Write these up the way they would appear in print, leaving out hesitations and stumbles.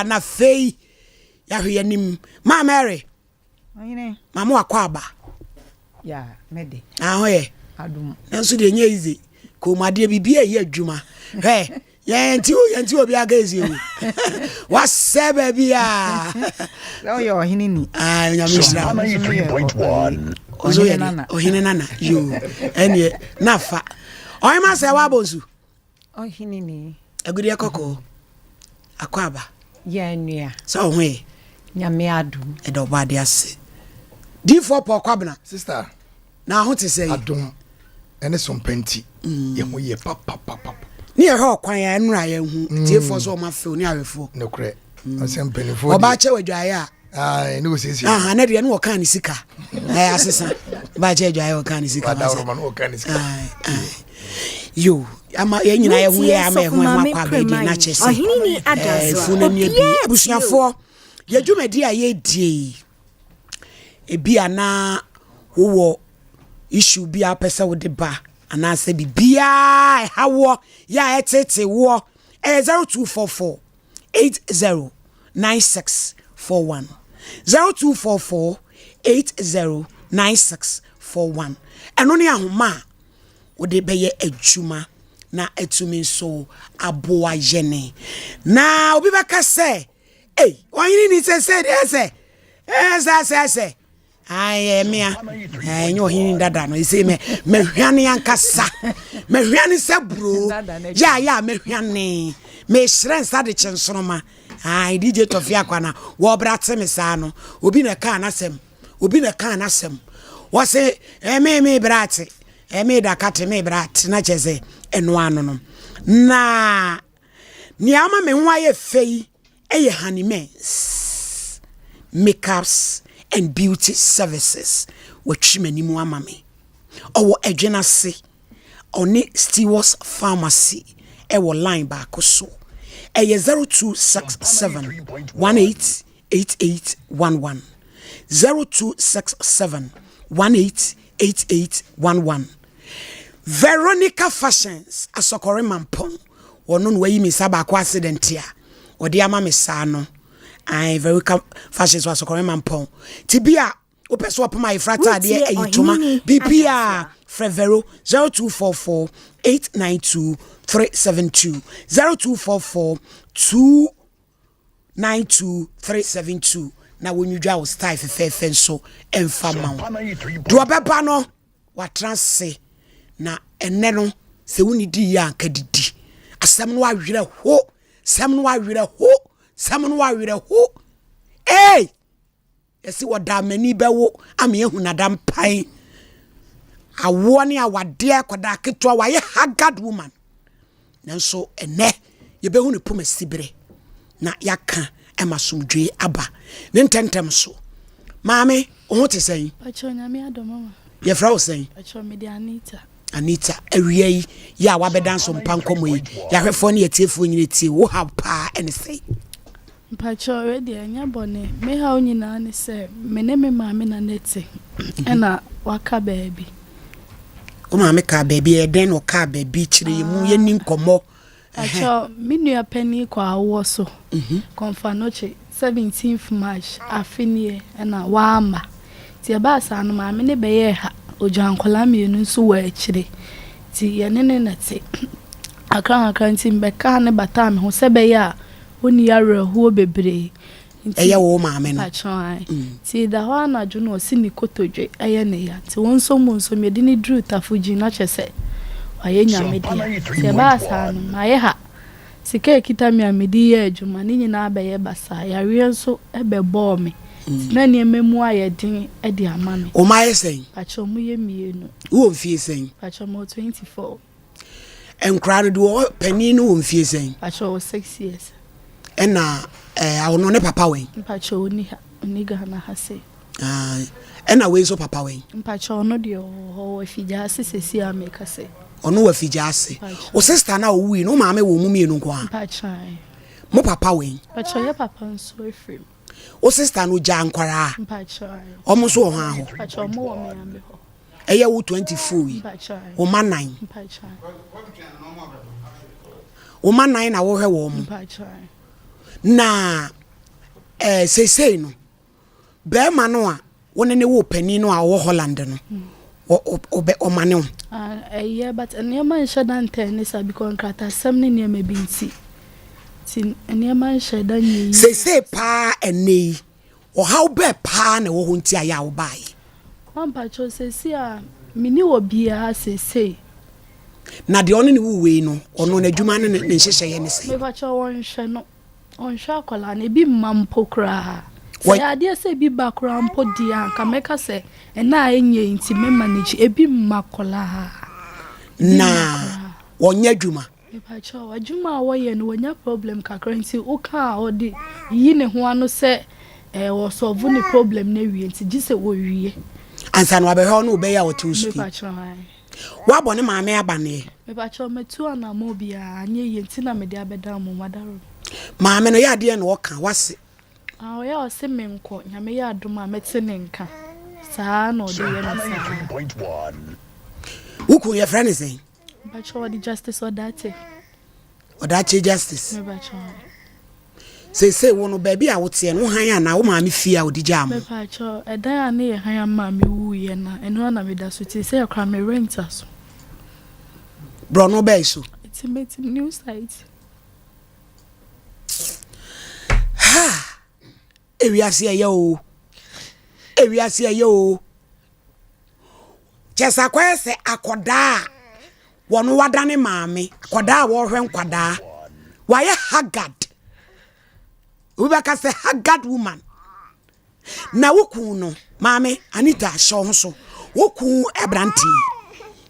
na fei ya hwe nim ma Mary oyine mama akwaba ya mede ahoye adum nanso de nye izi ko made bibia ye adwuma yenti obi aga ezi o wasebe bia lo yo ohine ni nyamishira 93.1 ohine nana yo ene nafa oyima se wa bozu ohine ni agudi akoko akwaba ya nua so hwe nyame adum edo bade ase D4 po kwabna sister na ho te sei adum ene sompenti ye ho ye papa ni e ho kwan ya nura ya hu D4 so ma fe oni awefo no kre asempeni fo oba che wadwaye ah ni wo sisi na de no kan ni sika asesa ba che wadwaye o kan ni sika ba da no kan ni sika yo ama ye nyina ye hu ye ama ye hu ma kwa be di na chese ohini ni adaso funu ni bi abusuafo ye dwumadi a ye die ebi ana wo issue bi a pese wo de ba ana se bibia hawo ya etete wo 0244 809641 0244 809641 eno ne ahoma wo de beye adwuma na etumi so aboa yene na obi beka se oyini ni se say aye mea enyo hin dada no ise me hwane yankasa me hwane se bro ya me hwane me shren sa de chensoroma ai DJ Tofia kwana wo brate me sa no obi na ka anasem wo se me brate me da kate me brate na cheze eno ano no na ni ama me nwa ye fei eye honeymoons makeups and beauty services wachimani mu amame owo edwenase oni Stewards Pharmacy ewo line back so 0267 188811 0267 188811 Veronica Fashions asokore mampon wono no wayi mi saba kwa accident ya odi ama me sa no ai Veronica Fashions asokore mampon tibia opeso opoma ifrata de eyituma bibia Frevero 0244 892 372 0244 292 372 na wonudwa wo style fefefe so emfa ma do beba no wa transe na enne no se woni di ya kadidi asem no awere ho sem no awere ho yesi woda mani bewo ame ehu na dam pai awo ne awade koda ketwa waye haggard woman nanso enne ye behu ne poma sibire na yaka emasumdwe aba ne ntentem so maame o hote sen acho nyame adomama ye fra o sen acho me di Anita awie ya wabeda Sompa Nkomo yi ya hwefo ne yetiefo nyine tie wo ha pa ene sei mpacho ready anya bone me ha onyina ne se me ne me maame na nete ena waka baby o maame ka baby e den o ka baby kire mu ye ni nkomo acho minua pani kwa awo so konfa noche 17th March afinie ena waama tie ba sa no maame ne beye ha ojankola mienu nso wa akire ti ye ne na te akran ti mbeka ne bata me ho sebe ya oni yare ho bebre eye wo maame no achai ti da ho na juno osi ni kotodwe eye ne ya ti won so mu nso me de ni dru tafuji na chese waye nyame dia ti ba sa no maye ha sika kita mi amedi ye adwuma ni nyina abeye basa yare nso ebebo me na ni ememu ayedin e di amame o maye sen acho mu ye mienu wo mfie sen acho mo 24 enkra no do pani no wo mfie sen acho 6 years ena awono ne papa wen mpacho oni Ghana ha se ena we so papa wen mpacho no de ho afija sesesi ameka se ono wa fija ase o sister na o wi no maame wo mu mienu nko a mpacho mo papa wen mpacho ye papa nso efrem o sister no ja nkwara mpacho omo so ho aho mpacho mo wo me ambe ho eye wo 24 yi o ma 9 mpacho o ma 9 na wo hwe wo mo mpacho na say no be ma no a woni ne wo pani no a wo Holland no obe omane yeah, but anyama nshadan tenisa because krata samne ne ma binti tin anyama nshadan yi say pa ene o how be pa na wo hunti aya wo bai ampa cho say a mini obia say na de ono ne wuwe no ono na adwuma ne nhyehyeye ne sei me pa cho won hwe no on hwe akola na bi mampo kra say ade say bi bakra mpo dia nka meka say na enye nti me manage ebi makola na wonya adwuma me pa cho adwuma wo ye no wonya problem kakra nti o ka odi yi ne ho ano say wo solve ni problem na wie nti gise wo wie ansa no abehwe no be ya wo tu me pa cho wa bone maame abane me pa cho metu anamo bia anye ye nti na me de abeda mo madaro maame no ya de no woka wase ya ose me nko nyame ya adoma mete ne nka saa na ode ye no saa 3.1 wuku your friend is saying ba cho the justice odate justice me ba cho say wono baby a wote no han ya na wo maame fie a odi jam me ba cho edan a ne ye han ma me wu ye na eno na me da so ti say akra me renters bro no be so it's new site ewiase ye o chesa kwese akoda wono wadane maame akoda wo hwe nkwada waye haggard ubaka say haggard woman na woku no maame Anita show ho so woku ebranti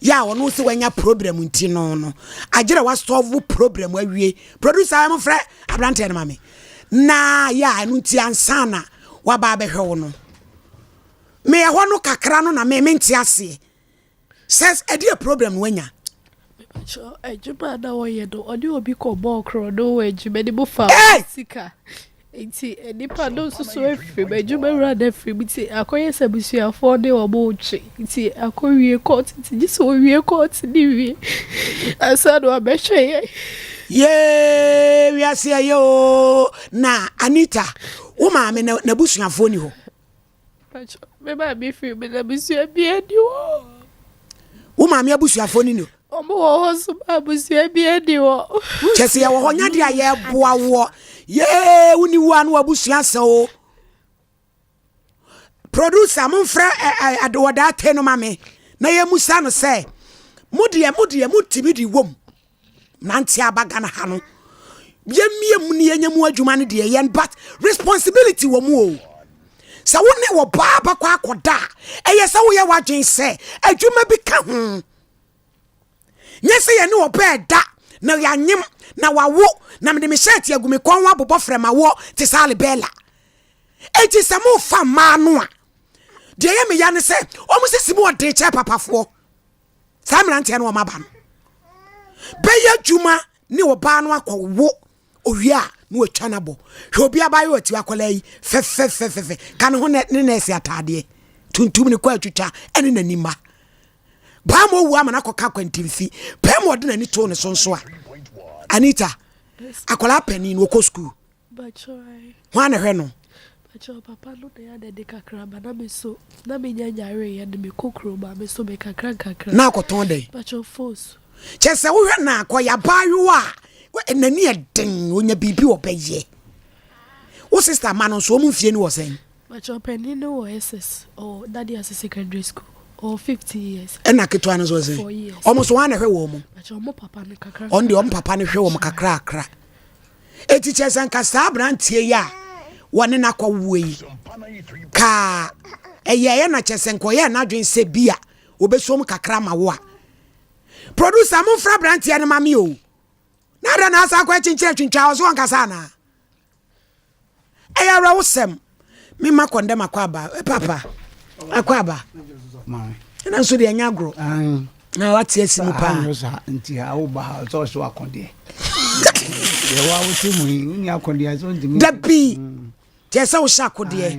ya wono se wanya problem nti no agere wa solve problem awie producer am frɛ abranti na maame na ya anu nti ansana wa ba be hwe no me ho no kakra no na me nti ase says e dey problem wanya cho ejuba da wo ye do odi obi ko ball cro do we ejube di bu fa sika enti enipa do susu efi be ejube ra da fi biti akoye sabusu afo de obo uchi enti akowie court enti jiso wie court di wie asado abehwe ye we ase yo na Anita wo maame na busuafo ni ho pacho me ba bi fi me na busu bi edi wo wo maame abusuafo ni no omo wo so abusu bi edi wo chese ya wo honya de aye boa wo ye woni wo anu abusua se o producer mon frère adoda te no mame na ye musa no se mudie mutibi di wom nanti abaga na ha no ye mie mu ne yenyamu adwuma ne de ye but responsibility wo mu o sa woni wo ba kwa akoda eye sa wo ye wadwen se adwuma bi ka ho nyese ye ne wo ba da na yanyem na wawo na me de me shirt agumi kon wa bobɔ frema wo te sale bella enti se mo fa ma no a de ye me ya ne se o mo sisi mo de che papafo sa me rante no o maba no be ya dwuma ne wo ba no akɔwo owia no atwa na bo hwe obi abaye oti akola yi fe kan ho ne esi atade tuntum ne kwa atwitwa ene nanima ba mo wu amana koka kwantimfi pe mo de nani to ne sonso a Anita akola pani no ko school bachoi ho na hwe no bacho papa no de ya de kakra ba na me so na me nyanyare ya de me kokro ba me so be kakra na akoton de bacho force chese wo hwe na akoya bayo a nani eden onya bibi obeye wo sister man so mu fie ni wo sen bacho pani no SS or daddy as secondary school or 50 years ena ketwa no so sen almost one hwe wo mu bacho mo papa ne kakra on de papa ne hwe wo mu kakra akra eti chese nka sa brantie ya wone na kwa wuyi ka eye na chese nko ye na dwen se bia obesom kakra ma wo a producer mo fra brantie ne mami o na da na asa kwa chinchire twintwa so nkasa na eya ra wosem me makonde makwaba papa akwaba mai na so de nya gro na wati asimu pa nti ha wo ba so akonde ye wa wo timu ni akonde so ndimi dabi jesa wo sha akode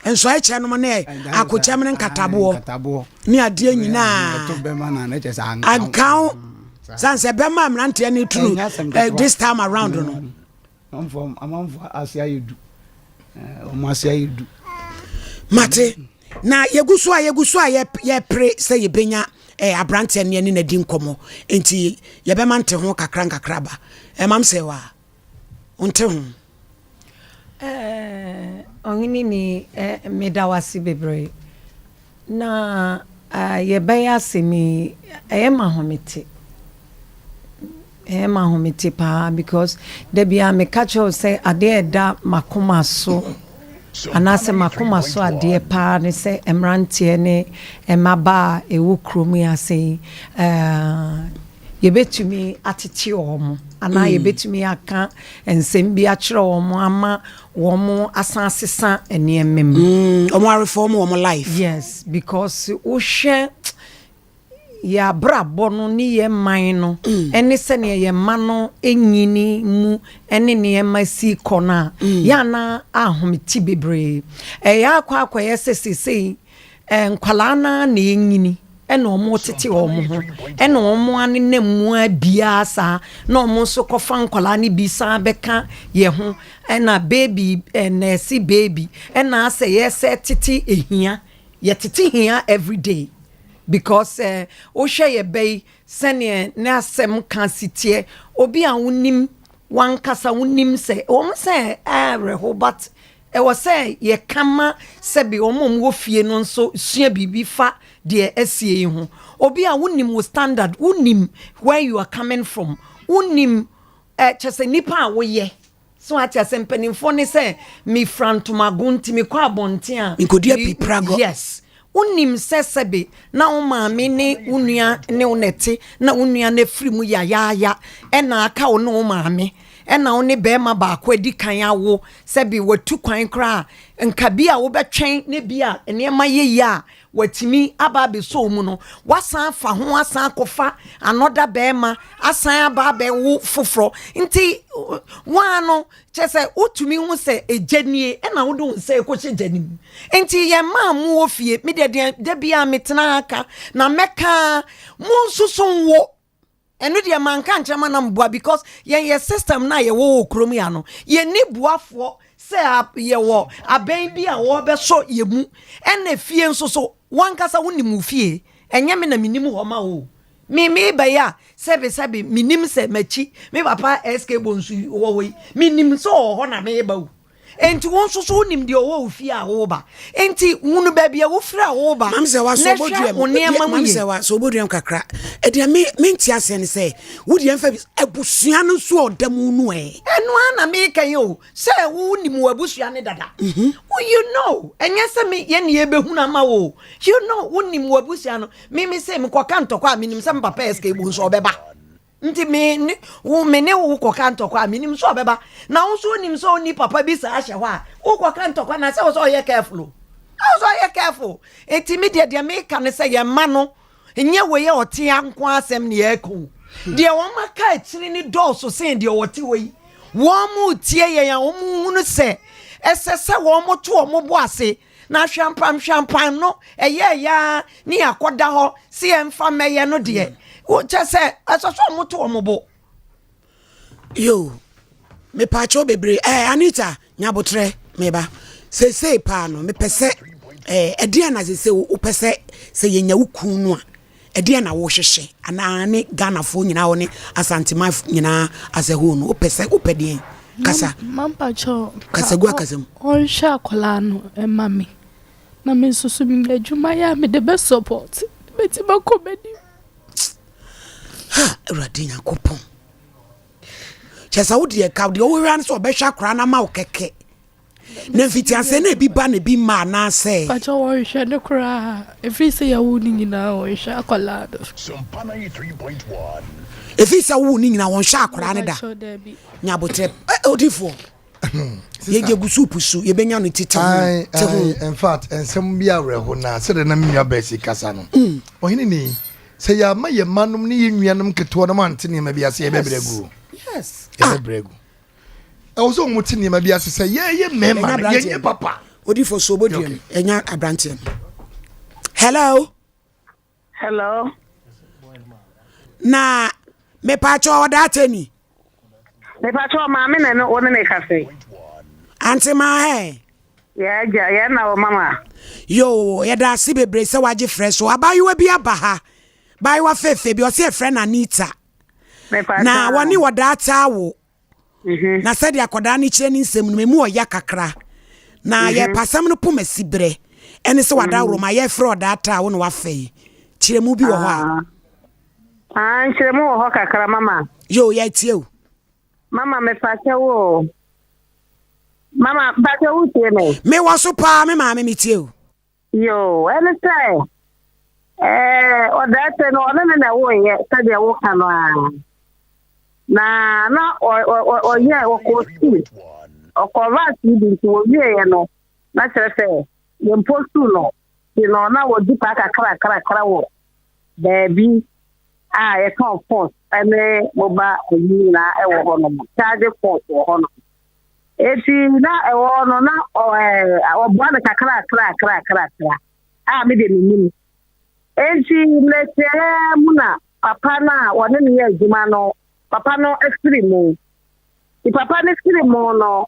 enso a che no na akocha me nkatabo ni ade nyina to be ma na che sa ankan sanse be ma mrante ni true this time around no amanfo ase ayedu omo ase ayedu mate na yeguso a ye pre say ye benya abrante ne na di nkomo enti ye be mante ho kakra ba mam se wa unte ho ongini ni medawasi bebre na ye beya semi mahomete mahomete pa because there be a me catch you say ade da makoma so anase makoma so ade pa ne say emrante ne emaba ewu kromu ase ye betumi atete omo ana ye betumi aka ensem bi akere omo ama womo asansesa enemem omo reform omo life yes because wo hwe ya brabo no ni ye man no ene se ne ye ma no enyini mu ene ne ma si kona ya na ahometi bebre ya akwa ye sesese nkwala na enyini ene omo tete omo ho ene omo ane na mu abia sa na omo so kofa nkwala ne bi sa beka ye ho ena baby ene si baby ena say yes tete ehia ye tete hia every day because o hwe ye bay sene na asem kan sitie obi a wonim wan kasa wonim se o se reho but e was say ye kama se bi omom wo fie no nso sua bibi fa de asie ho obi a wonim wo standard wonim where you are coming from wonim chese nipa a wo ye so ati asempanimfo ne se mi frantomagunti mi kwa abonte a inkodia piprago yes unim sesebe na wo maame ne unua ne onete na unua na frimu ya ena aka wo no maame ena wo ne bema ba kwa di kan awo sebi watu kwan kra nka bia wo betwen ne bia enema ye a watimi aba be so mu no wasan fa ho asan kofa anoda bema asan aba be wo foforo nti wano chese utumi hu se ejanie ena wo do se ekoche janim nti ye ma mu ofie me de bia metena aka na meka mu nsusun wo enu de manka nchama na mbua because ye system na ye wo okrom ya no ye ni buafo se ye wo aben bi a wo be so ye mu ena fie nso so wankasa wonimu fie enye me na minim ho ma wo mi ba ya sebe minim se machi me papa SK bonsu wo wo minim so ho na me ba wo enti won so so nim de wo fie a wo ba enti wunu ba bia wo fira wo ba mamse wa so boduam mamse wa so boduam kakra e de me ntia se ne se wo de emfa abusua no so odamu nu enu ana me kan yo se wo nim abusua ne dada you know enye se me ye ne ye behuna ma wo you know wo nim abusua no me se me kwaka ntokwa me nim se papa SK bonsu obeba nti me wo me ne wo kwaka ntokwa me nim so obeba na wo so nim so ni papa bi sa ahye ho a wo kwaka ntokwa na se wo so ye careful eti me de me kan se ye ma no enye we ye ote anko asem ne ye ko de wo maka akiri ni dose se de wote we wo mu tie ye ya wo mu hunu se esese wo mo to wo bo ase na hwampam no eye ya ni akoda ho se emfa meye no de wo chese asoso mo to wo bo yo me pacho bebre Anita nyabotre meba se pa no me pese ede na se wo pese se yenya wuku no a ede na wo hwehwe ana ne Ghana fo nyina wo ne asantima nyina asehu no wo pese wo pede kasa mampacho kasa gwa kasam on sha kola no mami na me susu mi de juma ya me de best support beti ba komedi ha radina kopon chesa wo de ka de wo ran so be hwa kra na ma wo keke na fitianse na bi ba na bi ma na se pacho wo hwe de kra efi se ya wo ni nyina wo hwa kola do Sompa 3.1 efi se wo ni nyina won hwa kra ne da nyabotre odifo ye gusu pusu ye benya no tete in fact ensem bia reho na se de na menua besi kasa no ohini ni se ya ma ye manum ni ye nuanum keto no mante ne ma bia se ye bebregu yes ye bebregu e wo so muti ne ma bia se ye mema ye papa odifo so bodiem enya abrante hello Hello. na me pa cho oda tani Me pacho mama na no one na cafe. Auntie ma hey. Yeah, yeah, na mama. Yo, yɛda ase bebree sɛ wagye frɛ so abayewa bi aba ha bayewa fefe bi ɔsɛ frɛ na Anita Me pacho. na wɔne wɔdaata wo na sɛde akɔdaa ne kyerɛ ne nsɛm no mu ɔya kakra na yɛ pasam no poma sibrɛ ɛne sɛ wada woroma yɛ frɛ ɔdaata wo no wafɛ kyerɛ mu bi wɔ hɔ a kyerɛ mu wɔ hɔ kakra mama. Yo, yɛ tie o Mama me pacho wo. Mama pacho wo tie me. me wɔ so paa me maame me tie o Yo, any say. Odate no ona na wo ye sade wo kano na o ye wo ko si. O ko va si bi wo ye no. Na chere se ye mpostu no. Ti no na wo di pa kra wo. Baby ye kan phone ene mo ba oyi na e wo ho no. Charge phone wo ho no. Eti na e wo no na o bo na kra. Me de minim. Enti letere muna papa na wone ne adwuma no papa no extreme. Di papa no extreme no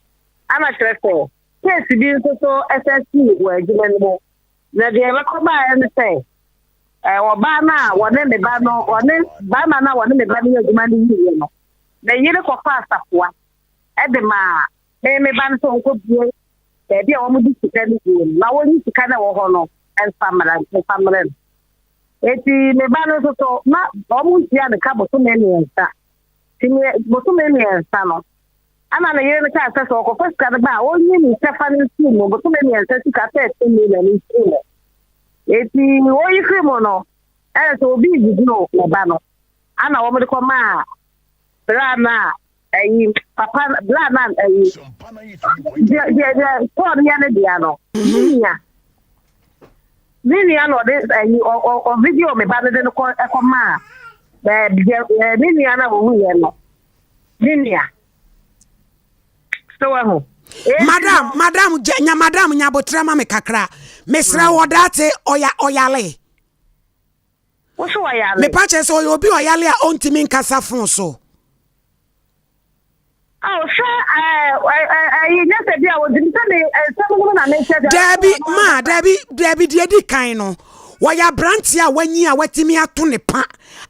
ana trefe. Case bi so SSC wo adwuma no. Na de ba ko ba en say oba na wone me ba no wone ba ma na wone me ba ne adwuma no yi no. Na yire ko fa asafoa. E de ma me ba no so nko bie. E bia wo mu di sika ni bi. Na wo ni sika na wo ho no. And family. Eti me ba no so na omu tia de ka boso me nsa. Ti me boso me nsa no. Ana na yere ka asa so ko first ka ba o nyi ni sefa ni su mo boso me nsa ti ka te me na ni su. Eti o yi krimo no. So bi gugu no ba no. Ana wo me ko ma bra na papa bra na ko ya ne dia no. Nini ano this o video me ba de ko ma nini ana wo ye no nini a so ho madam nya botra ma me kakra mesra wodate oyale wo so oyale me pa che so obi oyale a ontimi nkasa fon so Debbie, di kind no. Waya branti a wanyi a watimi ato ne pa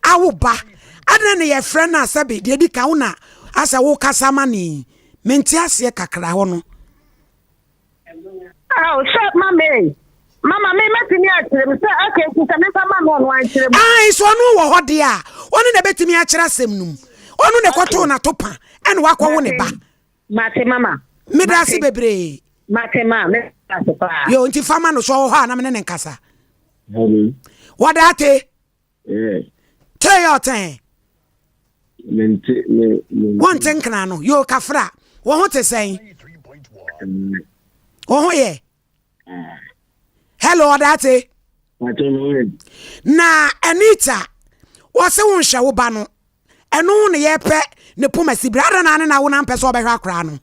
awo ba. Adna ne ye friend na sabe di ka una asa wo kasa mani. Menti ase kakra ho no. Shut Mama me metimi akire me say okay kusa me fa ma no akire. So no wo ho de a. Oni na betimi akire asem num. Onu ne koto na topa ene wakwo wo ne ba. Mate mama. Me da se bebre. Mate ma me da pa. Yo nti fama no so ho ha na me ne nkasa. What that? Tell your time. One thing no yo kafra. Wo ho te say. Wo ho ye. Hello that? Na Anita. Wo se won hwe wo ba no. Eno ne yepe ne poma sibrada na wo na mpese obehwa akra no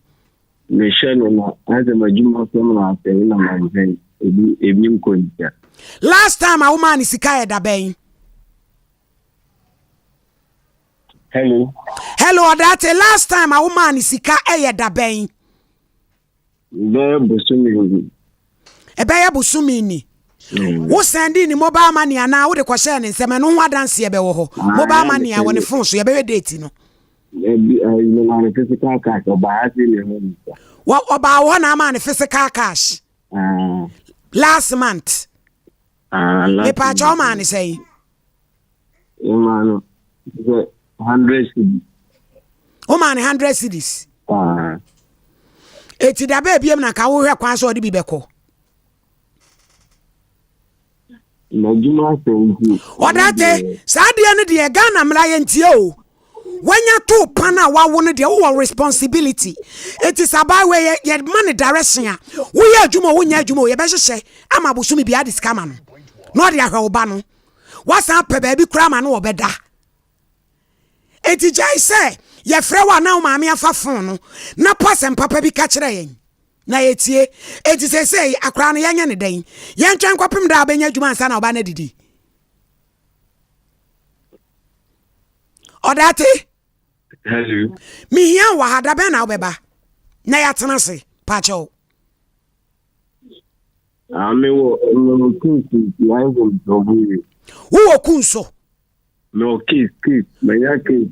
me hwe no na ade majuma so na afi na manzen ebi nkonja. Last time a woman sika e da ben. Hello that last time a woman sika e da ben. Be bosumi ni wo send ni mobile money ana wo de ko share ne nsem no ho adanse e be wo ho mobile money a woni phone so ye be date no na physical cash oba wo na ma ne physical cash last month me pa cho man say man 100 cedis o man 100 cedis eti da ba biem na ka wo hwe kwan so de bi beko majuma sengi odate saade ne de Ghana mra ye ntie o wanya to pana wa wo ne de wo responsibility eti sabai we ye money direction a wo ye adwuma wo nya adwuma ye be hyehye ama bosumi bia diskama no de ahwe oba no wasa pe ba bi kura ma no obeda eti jai say ye frɛ wa na maame afa fon no na pasem papa bi ka kire yen na yetie eti say akra no yenya ne den ye ntwen kwapem da abenya adwuma ansa na oba na didi Hello. Me here wa hada be na obeba. Na ya tena se, pacho. Me wo kunsu yango mtobu. Wo kunso. No case. Me ya case.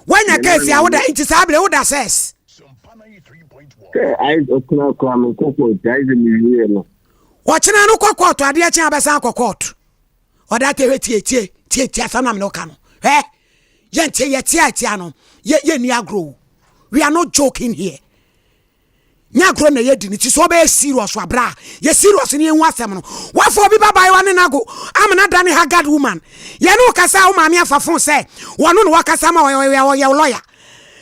When your case ya woda intisable woda says. I okuna kwa mkoko taize mizie no. Wachina no kwa court ade a chia besa kwa court. Oda te tie asana me no ka no. Yente ye tie no. Ye ni agro. We are not joking here. Nyagro na yedi ni ti so be serious wa bra. Ye serious ni enwu asem no. Wa for bi baba wa ne nago. Amna dane haggard woman. Ye no kasa wo ma me afafon say. Wono no wakasa ma ye lawyer.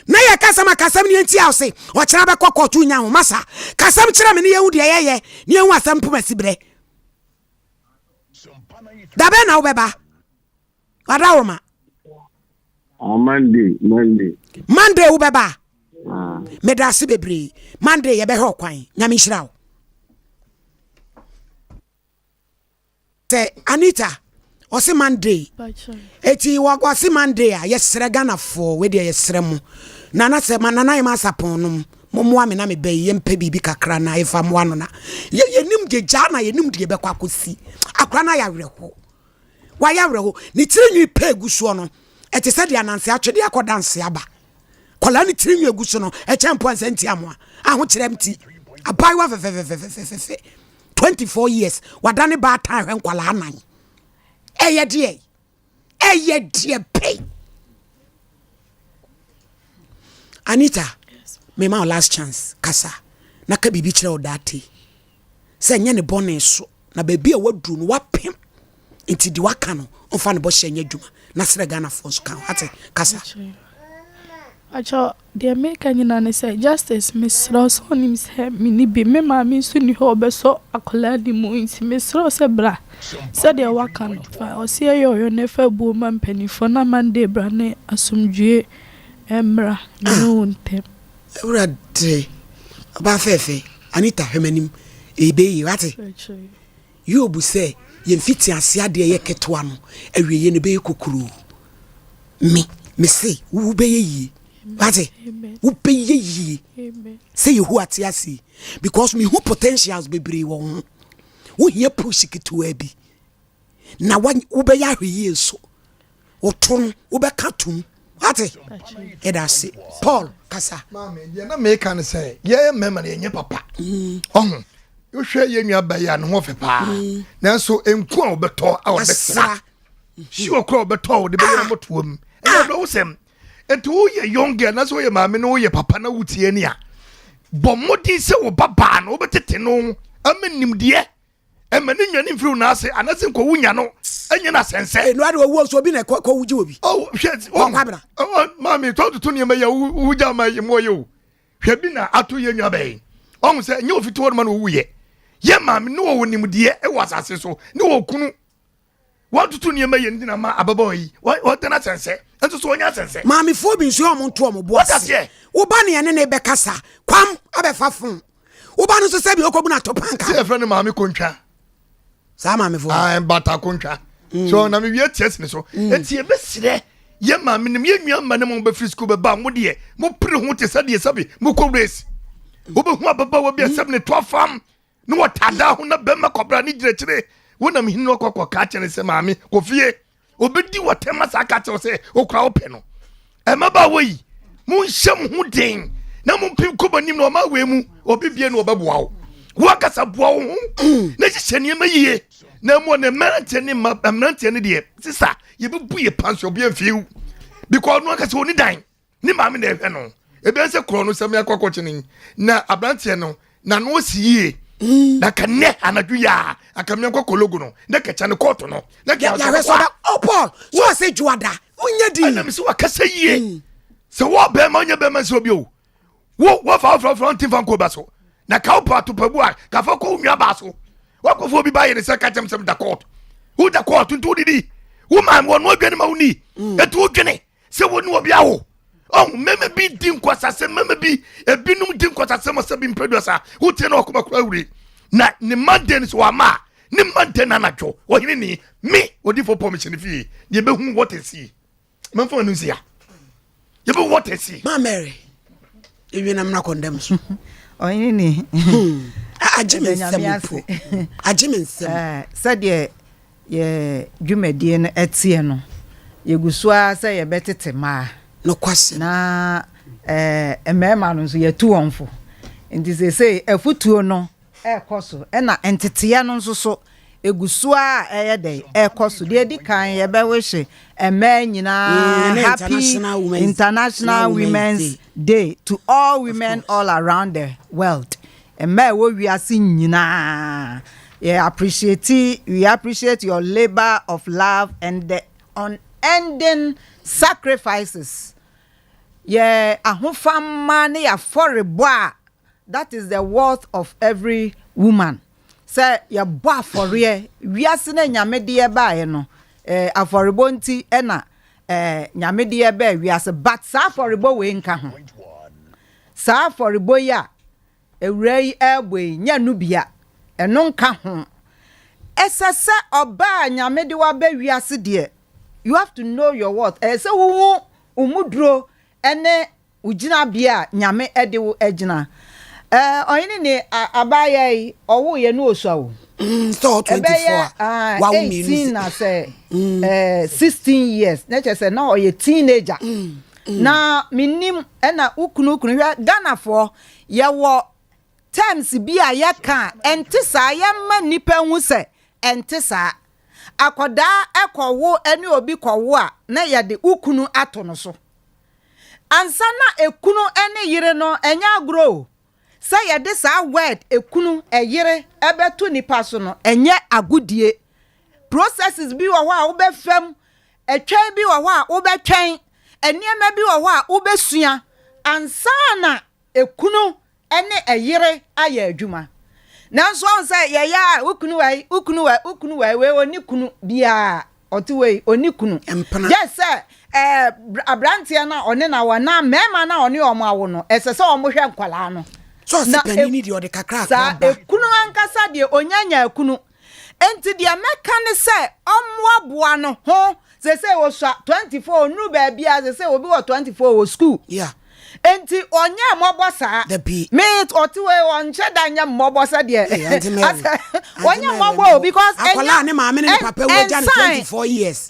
Na ye kasam ni enti ase. O kira be kokotu nya ho masa. Kasam kira me ne ye wu de ye. Ni enwu asem puma sibre. Da be na wo beba. Wada wo ma. Monday wo beba. Medasi bebre Monday ye be ho kwan nyame hira te Anita osi Monday eti wagwasi Monday a yesere Ghana for we de yesere mu nana se manana ye masapon no momo ame na me be ye mpa bibi kakra na ifa mo ano na ye nim de jana ye nim de be kwa kosi akra na ya wereko wa ya wereko ni tiri nwi pa eguso no eti se de ananse atwede akodanse aba kola ni tiri nwi eguso no e champo ansanti amoa aho kirem ti abai wa fe 24 years wadane ba tan hwen kwala anan eye die pay Anita me ma last chance kasa na ka bibi kire odate se nya ne bone so na ba bi a waduru no wapem nti di waka no onfa ne bo hye nya dwuma na sere Ghana for so kan ate kasa acho the American nyina ne say justice Miss Ross onim say me ni bi me ma me so ni ho obeso akola di mu nti Miss Ross bra say the waka no fa o say yo ne fa bu ma mpanifo na Monday bra ne asumdue emra no ntem urade ba fefe Anita hwemanim ebe yi wate you obu say ye mfiti ase ade ye ketwa no awie ye ne be kokuru me say wo be yi wate wo be yi say you who atiasi because me who potentials bebre wo wo here push kitu abi na wo be ya hwe so wo ton wo be katum wate edase Paul kasa mama ye na me kan say ye mema na ye papa ohun yo hwe ye nua ba ya no ho fe pa nanso enku a obeto a odesra shi okro obeto wo de be ye motoam e do wo sem etu wo ye young girl na so ye mama no ye papa na wutie ni a bomodi se wo baba na wo betete no amanim de emani nyane mfiri na ase anase ko wunya no anya na sense no ade wo so bi na ko wuji obi oh shit oh kwabra oh mami to ne me ya wuja ma ye mo ye o hwe bi na ato ye nwa bai on se nya ofiti wo ma no wuye ye mami no wo nim de e wasase so ne wo kunu wa tutu ne me ye ndina ma ababa yi wa tena sense enso so onya sense mami fo bi nso o nto o bo ase wo ba ne ne be kasa kwam abefa fun wo ba no so se bi okobu na to panka se friend mami kontwa sa mami fo bata kontwa so na me wie ties ne so enti e be sire ye mami nim ye nwa ma ne mo be free school be ba mo de mo pre ho te sade sabe mo ko race wo be hu ababa wo be asem ne to fam no watada ho na be ma kobra ne gire kire wona me hinu okoko ka kire se mami ko fie obedi wotema saka te se okra ope no e ma ba wo yi mo nhyem ho den na mo pim ko banim no ma we mu obi bie no obeboa wo wakasa boa wo na hye ma yie na mo ne merante ne de sisa ye bebu ye panso obi amfiu because no akasa oni dan ni maame na ehwe no e be nse kro no sam yakoko chinin na abrante no na no siye na kanne anadu ya akamya kokko logo no na kecha ne court no na ya hwe so da Paul so say juada unya di na me so wakasa yie se wo be ma nya be ma so bi o wo fa from tin fan ko ba so na ka opa to pabu a ka fa ko nwa ba so wakofo bi ba ye ne se ka tem da court who da court ntu didi woman won no adwane ma woni etu odwane se woni obi awo oh meme bi din kwasase meme bi ebinum din kwasase mo se bi producer who tie na okoma kwa wuri na ne mandens wa ma ne manden na nacho wo hini ni me odi for permission fi ye be hu what is he man for no sia You be what I see. Ma Mary. Even I'm not condemned. Oh, ini. Ajimen semupo. Ajimen sem. Said ye dwumadi no etie no. Ye gusua say ye betete ma. No kwase. Na emema no so ye tu onfo. Nti say efutuo no ekoso e na entete no nso so egusua dey ekoso de di kan ye be wehye ema nyina happy International Women's Day to all women all around the world. Ema wo wiase nyina. We appreciate your labor of love and the unending sacrifices. Yeah, ahofama ne ya forebo. That is the worth of every woman. Say ya bo for wiase na nyame de ba ye no aforebo nti na nyame de ba wiase but sa aforebo we nka ho. Sa aforebo ya ewrai egbe nya nu bia eno nka ho. Esese oba nyame de wa ba wiase de you have to know your worth. Ese wo umudro ene ugina bia nyame ede wo agina. Oyini ni abaye owo ye no osuawo. So 24. Wow, 18 na say 16 years. Na say na oye teenager. Na minim na ukunu Ghana for ye wo terms bia ye kan entisa ye ma nipa hu se entisa akoda ekowo eni obi kowo a na ye de ukunu ato no so. Ansa na ekunu eni yire no enya agro. Say ye this word ekunu eyire ebetu nipa so no enye agudie processes bi wo a wo be fam etwen bi wo a wo be twen eniema bi wo a wo be sua ansa na ekunu ene eyire aye adwuma nanso on say ye ya ukunu wai we oni kunu bia otiwe oni kunu yes sir abrantia na one na wana mema na one omo awo no esese omo hwe nkwala no so se panini di ode kakra sa ekunu ankasa de onyanya ekunu enti de meka ne se omwaboa no ho se wo swa 24 nu ba bia se obi wo 24 wo school yeah enti onya mobosa me otiwe onche danya mobosa de onya mobo because akola ne maame ne papa wo ja 24 years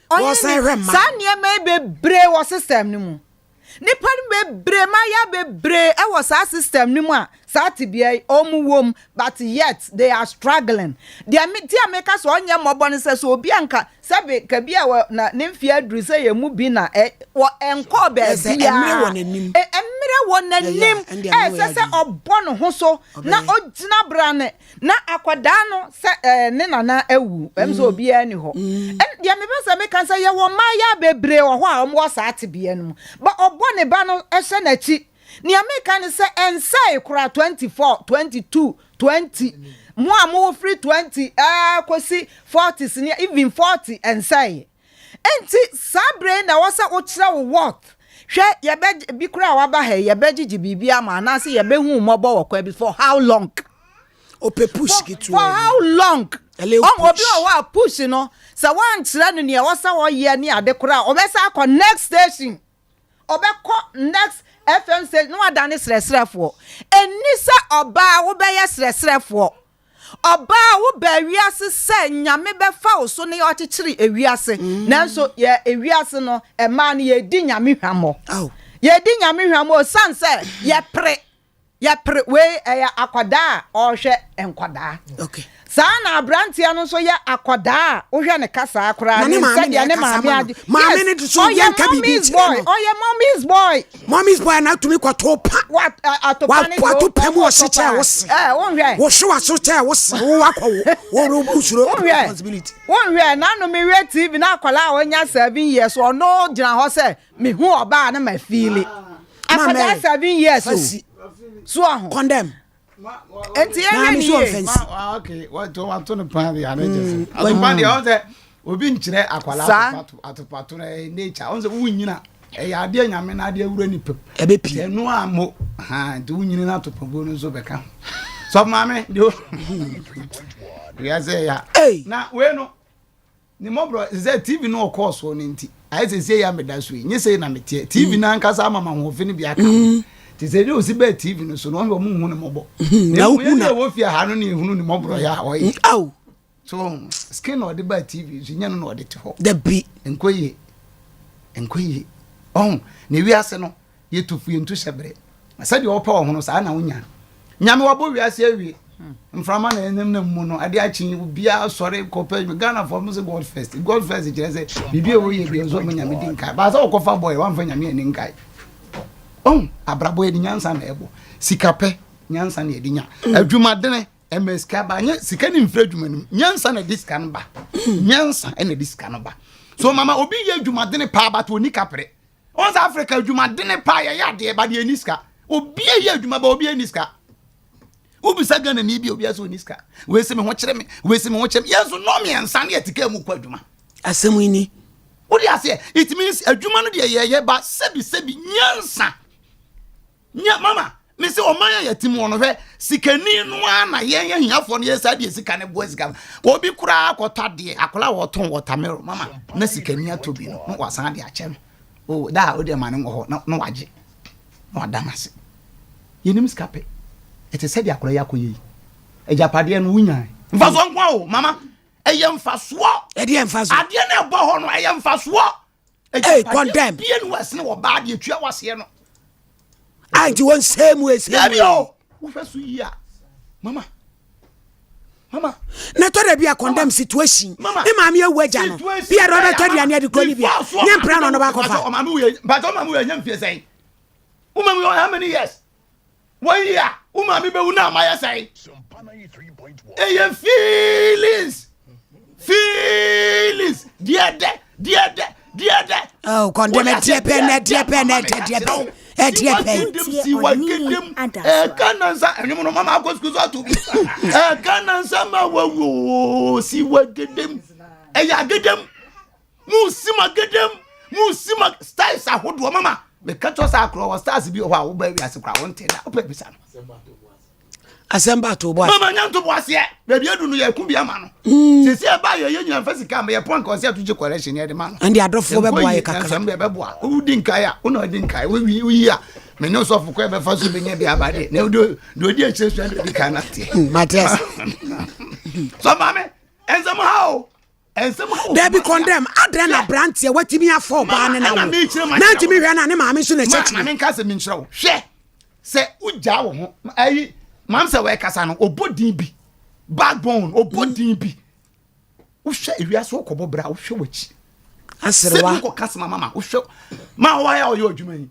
wo say rema sa ne me bebre wo system ni mu nipa bebre ma ya bebre e wo sa system ni mu a sa tibia omuwom but yet they are struggling dia make so onye mobo ne se so obi anka sabe ka bia na nemfi adru se ye mu bi na wo enko be bia emre wonanim se se obo no ho so na ogina brane na akwada no se ne nana ewu emso obi ani ho dia me be se me kan se ye wo ma ya bebre wo ho a omo sa tibia no but obo ne ba no ehye na chi ni America ni say ensai kura 24 22 20 mo free 20 kwesi 40s ni even 40 ensai enti sabre na wasa o kira wo worth hwe ye be bi kura wa ba he ye be gigi bibia ma na say ye be hu mobo wo kwa bi for how long o pe push kitu for how long on obi o wa push no say wan kira no ne wasa wo ye ni ade kura o be sa ko next station o be ko next FM says no adane sresrefo enisa oba wo be ye sresrefo oba wo ba wiase se nyame be fa wo so ne yo kekere ewiase nanso ye ewiase no e ma ne ye di nyame hwamo ye di nyame hwamo san se ye pre we ya akwada o hwe enkwada okay sana abrantia no so ye akwada wo hwe ne kasa akora ne sadia ne maame ne to so ye nka bibi boy mommy's boy na tumi kwato pa what kwato pa mu o se cha wo se wo hwe wo hwe so cha wo se wo akwo wo ro busuro responsibility wo hwe na no me hwe TV na akwala wonya 7 years o no gina ho se me hu oba na ma feel akwada 7 years so condemn enti eni okay what to no pan the anaje atupan the on obi nkyere akwala atopato na nature on se wunyina ya ade nyame na ade awura ni pep ebe pi enu amo ha de wunyina na atopabo no so beka so mame de we say ya na we no ni mobro ze TV no course so nti ai se ya meda so yi se na metie TV na nkasa ama ho fe ni bi aka ti se o si be TV no so no mo hu ne mobo na hu na wo fi ha no ni hu ni mobro ya oyi au so skin or the ba TV so nya no de te ho the bi enkoye oh ne wi ase no ye tofu ye ntu shebre asa de opa wo no sa na wonya nyame wabo wi ase awie mframa na enem na mu no ade achi bia sori kopa Ghana for music God first jere say bibia wo ye bi zo me nyame din kai ba sa okofa boy wan fa nyame ani nkai abrabo ye nyansa na ebo sikape nyansa na edinya adwuma dene emeska ba nya sika ni mfra adwuma nim nyansa na diska no ba nyansa na diska no ba so mama obi ye adwuma dene pa ba to ni kapre on Africa adwuma dene pa ya de ba de niska obi ye adwuma ba obi niska ubisa Ghana ni bi obi aso niska we se me ho kire me yeso no me ensa na etika mu kwa adwuma asemu ini odi ase it means adwuma no de ye ba sebi nyansa nya mama me se omanya yatim wono hwe sikani no na ye hiafo no ye sa de sika ne bo sika obi kura akota de akola woton watermelon mama na sikani atobi no wasan de ache no oh da odi ma ne ho no waje no adamase yenim skape ete se de akola yakoyi ejapade no wunya mfaso nkwa o mama eye mfaso ede mfaso ade na ebo ho no eye mfaso condemn bie no wasene wo ba de atua wase no anti won same yo wo fesu yi mama na to da bia condemn situation e maami ewu aja no bia do beto dia ne de koni bia nye mpra no ba kofa o mamu we nya mfie sei o mamu how many years 1 year o mamu be una amaya sei Sompa 93.1 eh feelings dear oh condemn dear pen si wakidem kanansa enyo no mama akoskuzo atu kanansa ma wawo si wakidem ya gedem musima styles ahodo mama me kato sa akro stars bi o ha wo ba wi ase kra won teda o pebisa no asemba to boy mama nyanto boase be bi edu no ya ku bi ama no sesi e ba ye nyam fasika me ye pon ko se atuji correction ye de ma no and the adofo be boy kakra sam be boa o di nkai a o no di nkai wi a me no so fukwe be faso be nya bi abade na do di e chesu di kana tie Matias so mama enzem how they be condemn adre na brand ye watimi afọ ba ne na wo na timi hwe na ne maame so na chechi mama nka se mi nkyerɛ wo hwe se uja wo ho ayi mam se we kasa no obodin bi backbone obodin bi wo hwe ewiase okobo bra wo hwe wachi aserewa se ko kasa mama wo hwe ma wa ya oyo adwuma yi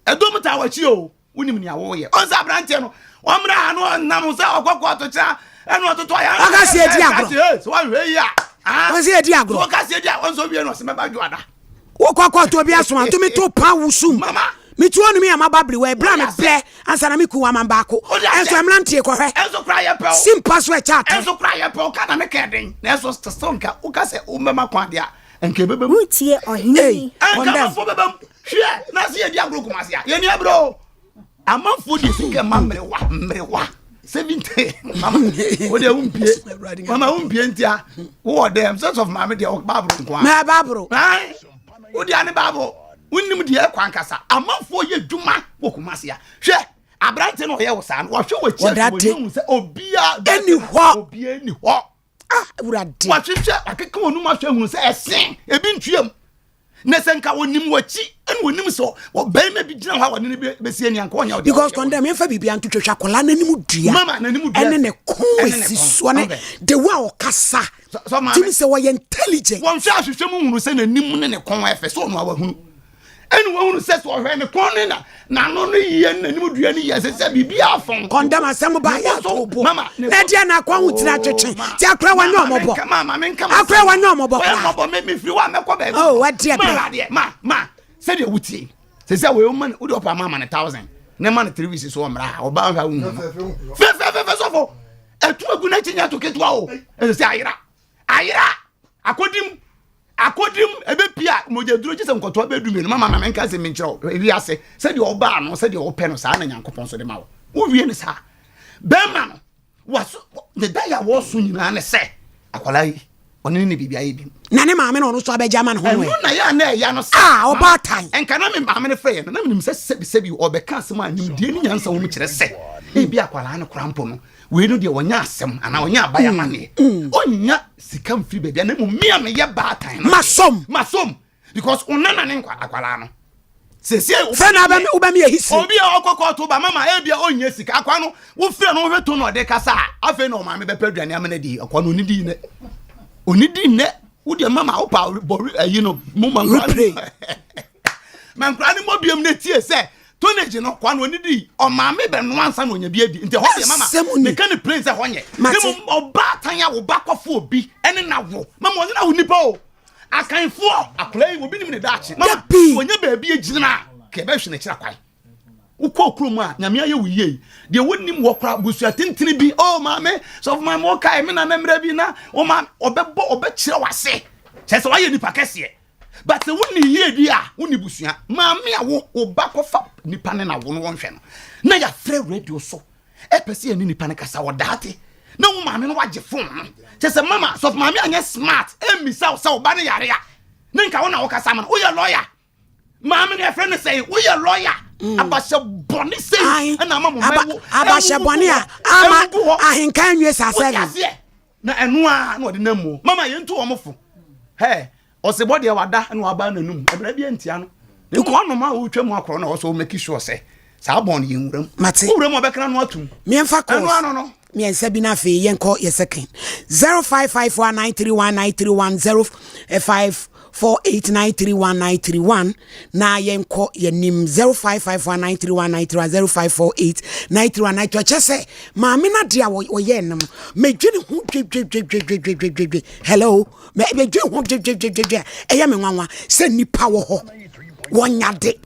edom ta wachi o wonim ni awo ye onza brand no omra no nam se okokko to cha enu ototo ya aka se edi agro so wa hwe ya wọ́n sì edi agro so ka se edi wọ́n so bi enu se me ba juada wo kwakwa to bi asoma to mi to pa wusum mama mi tu onu mi amababri we bra me ble ansa na mi ku amamba ko enso emlantie ko hwe enso kra ye pe simple so e chat enso kra ye pe o kana me keden na enso stonka o ka se o mema kwa dia enke bebem mutie ohini enka fo bebem hwe na se ye di agro kuma se ya ye ni abro amanfo di sike mrewa 70 mama o de umpie mama umpie ntia wo dem sense of mama de babro kwa me babro o di ane babro unim de kwa nkasa amanfo ye dwuma wo kuma se ya hwe abrante no ye wo sa no wo hwe wo chi wo se obia eni ho urade wa hwehwe akeka wonu ma hwe hunu se esen ebi ntuam na senka wonim wachi en wonim so wo be ma bi gina ha woni be sie ni anka onya because condemn me fa bibia ntwetwa kola nanim dua mama nanim dua ene ne ko esiso ne the way o kasa so mama timi se wo intelligent won hwe ahwehwe mu hunu se nanim ne kon efe so no awahunu enu wo hunu se so hwe ne kon ne na no ye nanim dua ni ye se bibia afon condemn asem ba ya tobo mama na dia na kwa hu tira twetwe ti akra wa nyo mobo mama men kam akra wa nyo mobo mobo me free wa me ko be oh what dear ma se de wutie se we man wo de opa mama na 1000 ne man 3 weeks so mra o ba ha hu fe so fo etu agu na chinya to ketwa o se ayira akodim ebe pia moje duro chise nkoto be dumi no mama men ka se me nkyerɛ wi ase se de oba no se de opɛ no saa na nyankopɔn so de ma wo wie ne saa be ma no waso the day ya wo so nyina ne se akwala yi ɔne ne bibia yɛ bi na ne maame no so abeja man ho ɛno na yɛ na ɛya no oba tan ɛnka na me maame no frɛ no na menim sɛ sɛbi ɔbɛka asɛm a nimdie ne nyansa wo mu kyerɛ sɛ ebi akwalaa no korampo no wei no deɛ wɔnya asɛm ana wɔnya abaya mane ɔnya sika mfiri baabi na mu mia me yɛ baatan no masom because onana ne akwalaa no sese fe na ba me hisi obi a okokɔ to ba mama e bia onye sika akwa no wo fira no wo to no de kasa afi no maame be paduane amana di akwa no onidi ne wo de mama wo pa you know mo mankra ni mo biam ne tie se tonage no kwa no onidi o maame be no ansa no onya bia di nti ho de mama me kan ne plane se ho nye ne mo oba tan ya wo ba kɔfo obi ene na wo mama ɔne na wo nipa o akanfo akolai obi nim ne daakye mama wonya baabi agina ke be hwe ne kira kwai ukọ krum a nyame aye wuye de wonim wo kra busua tentini bi oh maame so of my mo kai me na memra bi na o ma obebọ obekire wase chese wa ye nipa kese but woni ye di a woni busua maame a wo oba kofa nipa ne na wo no wonhwe no na ya frɛ radio so epese ani nipa ne kasa wo daate na wo maame no wagye phone no chese mama so of maame anya smart emisa so oba ne yare a ne nka wo na wo kasa ma no wo ye lawyer maame ne friend say wo ye lawyer abasha boni say na mama mo abasha boni a ama ahinka nwe sa 7 na enu a na odi na mu mama ye ntu omofo he osebo de wada na waba na num ebra bia ntia no nko no ma wo twam akoro na wo so make sure say sa bon ye nwuram nwuram obekra no atum me mfa ko no me ensa bi na fe yenko ye second 0554931931 na yenko yenim 0554931931 chese maame na dia wo ye nem medwene hu dwe hello me bedwene hu dwe eya me nwanwa se nipa wo ho wonyade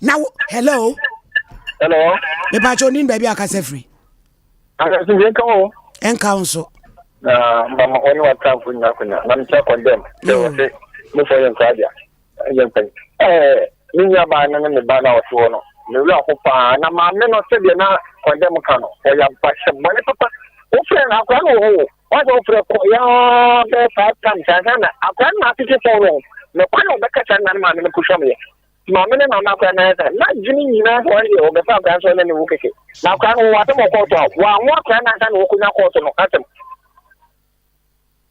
na hello me ba choni baby akase free enka unso mama oni wa tamfu nyakunya na mcha condemn say mo for yen kwadia yen pen ninya ba na ne ba na oto no me wi akopa na ma me no se de na condemn ka no o ya ba she mane papa o fre na akwa no ho o do fre ko ya be fa tam sa na akwa na tike for no me kwa no be ka chan na ma me kusho me ma me na na kwa na na jini nyina ho ye o be fa kwa so na ne wo keke na kwa no wa to mo ko to wa mo kwa na sa no kunya ko to no katem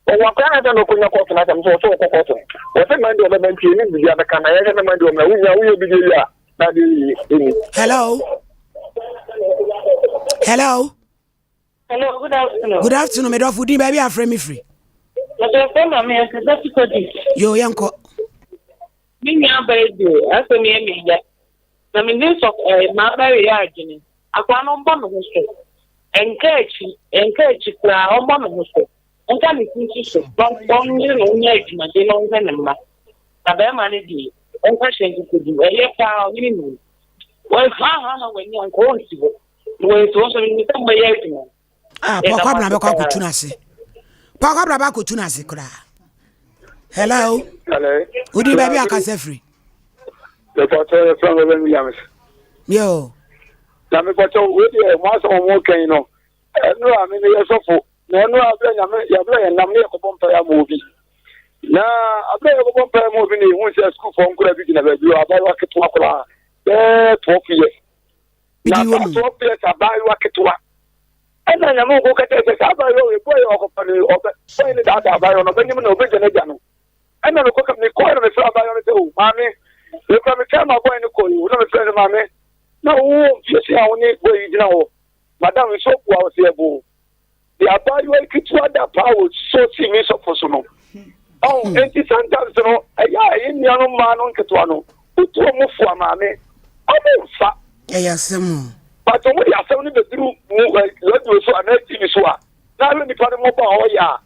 o wa kwa na no kunya ko to na sam so ko to o se man do be nti ni bi ya be kana ye na man do na wuya bi de ya na di hello good afternoon me do fudi baby afre me free yo yanko Minya baby, aso mi emiya. Na mi ni so ma ba ri agini. Akwa no mbo no so. Enkechi kwa ombo no so. Enka mi kunti so. Bon ni no nya eduma de no nze ne ma. Na ba ma ni di. Enka shenji kudi. Eye pa ni ni. Wa ha na we nya nko onti bo. We so mi ta ba ye eduma. Pokwa bra be kwa kutuna se. Pokwa bra ba kutuna se kura. Hello. Udi baby akase free. The photo from Williams. Yo. Na me photo we dey mo so mo kan no. No a me ye sofo. Na no a bla nyame ya bla ya nam ne ko pompa ya mo bi. Na abla ya ko pompa ya mo bi ni hu se school for nkura bi na ba bi aba wa keto akora. 12 years. Na 12 years aba wa keto. Ena nyame ko kete se aba yo e boy o ko pa ni o be. So ni da aba yo no be nyame no be jene jano. Ena no ko kam ni ko na me fra aba yo se o mami. Le kwa me chama boy ni ko yo na me fra mami. Na o fisi a oni boy yi dina o. Madam so ku a o se ebo. The aba yo kitu ada pa o so ti mi so foso no. Oh, enti sometimes no ya ni anu ma no keto ano. Utu o mu fu mami. O mu fa. Eyasemu. But when you are selling the through, let you so an TV so. Now, let me put them up. Oh, yeah.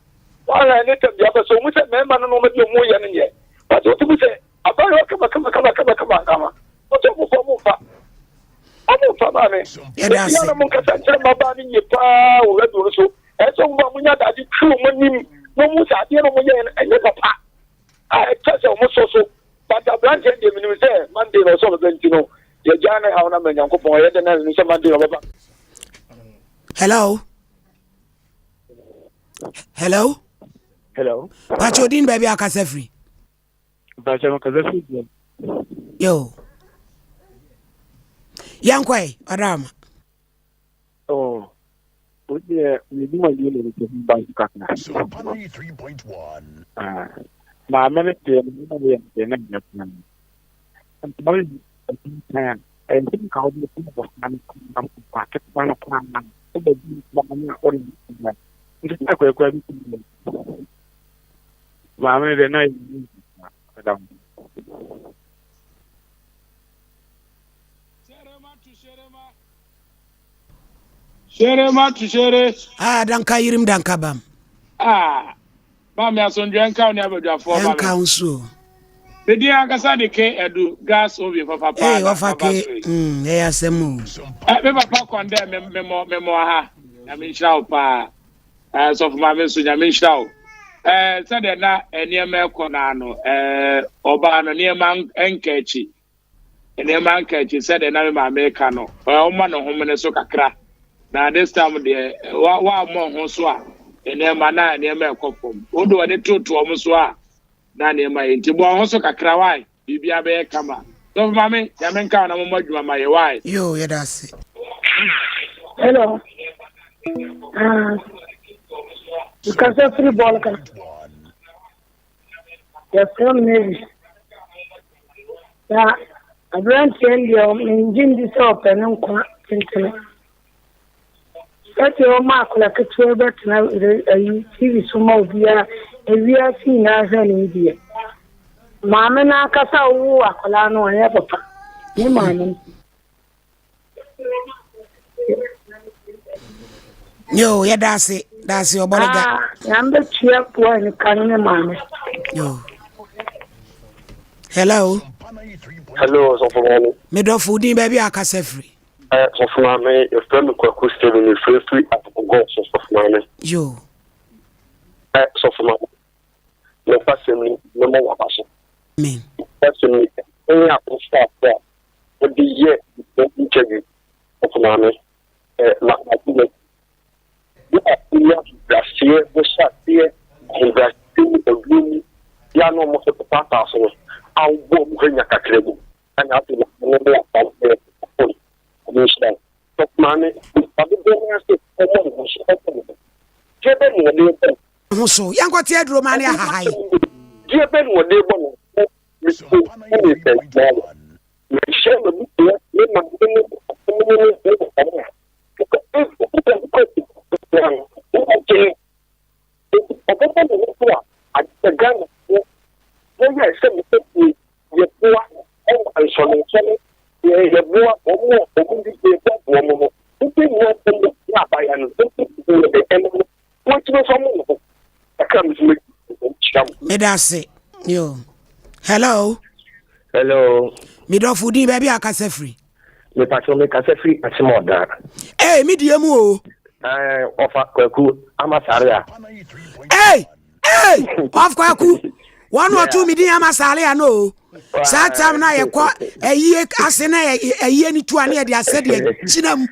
While I need them, the other so we said, man, no, maybe more than yet. But what we say, about come. What's up for Mufa? I'm for mammy. Yes, I'm a Cassandra, my body, your power, or let you so. And so, when you are true, when no Musa, dear, and your papa. I touch almost so. But the branch ended when you say, Monday or something, you know. Hello. Hello. Pacho din baby akasa free. Pacho akasa free. Yo. Yankwai, Adama. Oh. What the you want you to buy kakna. Sompa 3.1. Ma mene te na na. And boy man. And think how the thing was man packet man plan. So the man on. It's not quite ma mene de na. Shere. Danka yirim danka bam. Mami asondwe nka ni abadwafo ba. Nka unso. Bedi akasa de ke edu gas obi papa. Wafake asemu. Me papa konde memo ha. Na me nshira pa. So for mami so nya me nshira. Said na enema ekona no oba no niema enkechi. Enema enkechi said na me mama ka no. O ma no homene so kakra. Na this time the wa mo ho so a enema na enema ekopom odo wade toto om so a na enema enti bo ho so kakra wai bibia be kama so mama ya menka na mo madwuma ma ye wai yo ye dase. Hello. You can say free ball kan. Yes, from Navy. Ya abran chen dio engine di so pe no kwa tintin. Ati o ma kula ketwe bet na TV suma obia ewia si na ha ni die. Mama na kasa wu akola no ya papa. Ni mama. Yo, ya dase obolega. Yambe chia kwa ni kanune mama. Yo. Hello. Hello, so for me. Me do foodin baby akasa free. So for me, if I'm quite still in the free at go so for me. Yo. So for me. No passing no more passion. Amen. Passing any apple start there. But the year don't interview for me. La Brasil, você ter o Brasil, o Guilherme, e a não mostra para passar ao bom ganhar cacrego. A não ter uma boa parte do estado. Só que mane, sabe bem assim, como você está falando. Que bem o dele. Não sou. Yang quanto é do mane a hai. Que bem o dele bom. Me chama muito, me manda Medase. Yo. Hello. Hello. Me do foodin baby akasa free. Me patrol me kase free atimoda. Me diemu o. Ofa kwaku amasaria. Of kwaku. 1 or 2 million amasaria no. That time na ye kwa eyi ase na eyi ni tu ane de ase de chinam.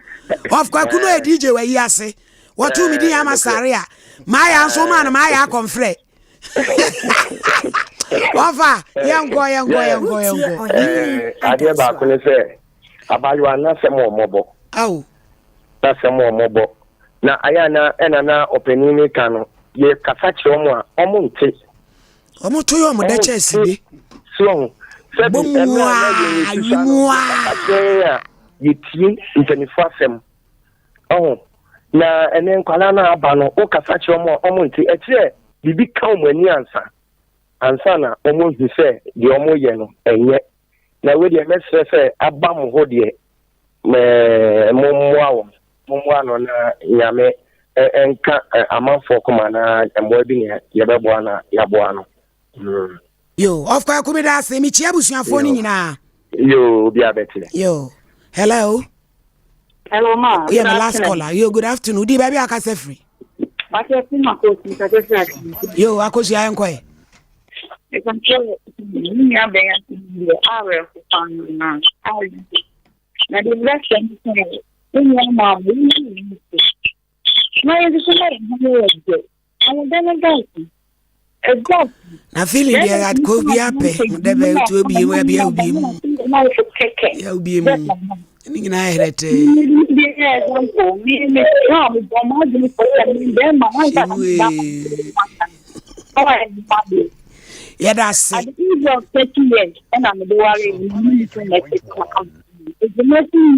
Of kwaku no e DJ we yi ase. 1 2 million amasaria. My anso man my akonfre. Ofa, yango. Ade ba ko ne se abayo na se mo mobo. Aw. Na se mo mobo. Na aya na ena na openini kanu ye kasa che omo a omo nte. Omo to yo mo da chesi bi. So, se bi ye tie ntanifo asem. Oh. Na ene nkwala na aba no o kasa che omo nte e kire bibi kan mo ani ansa na omo hu se de omo ye no enye na we de mesre se aba mo ho de momwa no na nyame enka amanfo koma na embo bi ne ye bebo na yabo ano yo of course ku me da se mi chia busuafo ni nyina yo bi abete yo hello Ma. Yeah, my last caller. Yo, good afternoon. Di baby akasa free. Yo, akosi ayen kwe. E control ni abe ya awe kufanya na the rest of the ni ma na yezi sema ni amu dana dai Exactly. Na feeling there at ko bi ape de be to bi we bi ubi mu. Ya ubi mu. Ni ngina herete. Yeah, that's it. At the age of 30 years, and I'm the worry. It's the most thing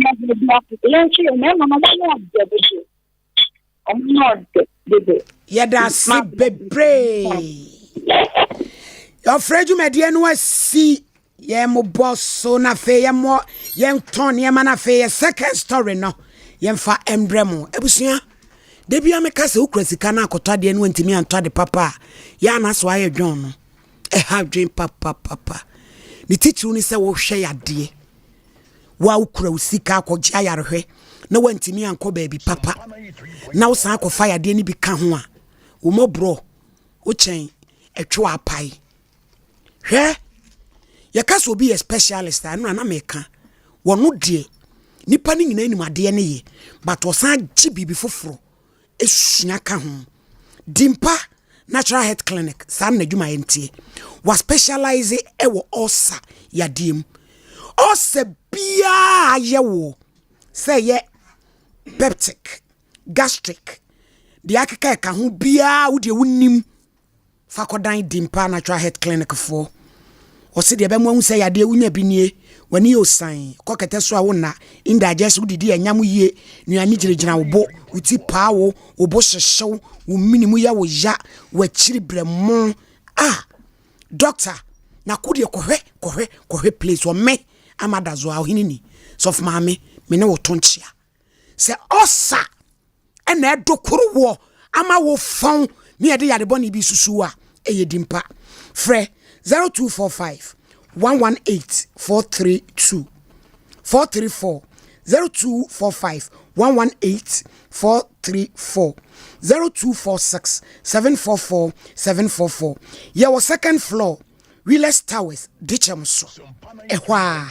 I'm not the Yeah, that's it, baby. Your friend, you made you see. Yeah, mo boss so na fe ya mo yen ton ye mana fe second story no yen fa embremo ebusua de bia me ka se ukrasika na akota de no ntimi anto de papa ya na so aye dwon no e have dream papa ni titru ni se wo hwe yade wa ukura usika akogye ayarehwe na wantimi anko baby papa na wo san akofa yade ni bi ka ho a wo mo bro wo chen etwe apai hwe ya kaso be a specialist anu na meka wono de nipa ni nyina anim ade ne ye but osan gi bibi foforo esua ka ho dimpa natural health clinic san na dwuma yentie wa specialize e wo osa yadiem osa bia yewo say ye peptic gastric de akeka ka ho bia wo de wonim fakodan dimpa natural health clinic for osi de be mo hu say yade wunya binie wani osan kokete so a wona indigest udidi anyam yie nuani girigina wo bo uti paawo wo bo hyehyew wo minimu ya wo ya wa chiri bremo doctor na kudie kohwe place wo me amadazo a hinini sof maame me ne wo tonchia se osa ena edokuru wo ama wo fon me yade yade boni bi susu a eyedimpa frɛ 0245 118 432 434 0245 118 434 0246 744 744 your second floor Wheelers Towers Ditchamso ehwa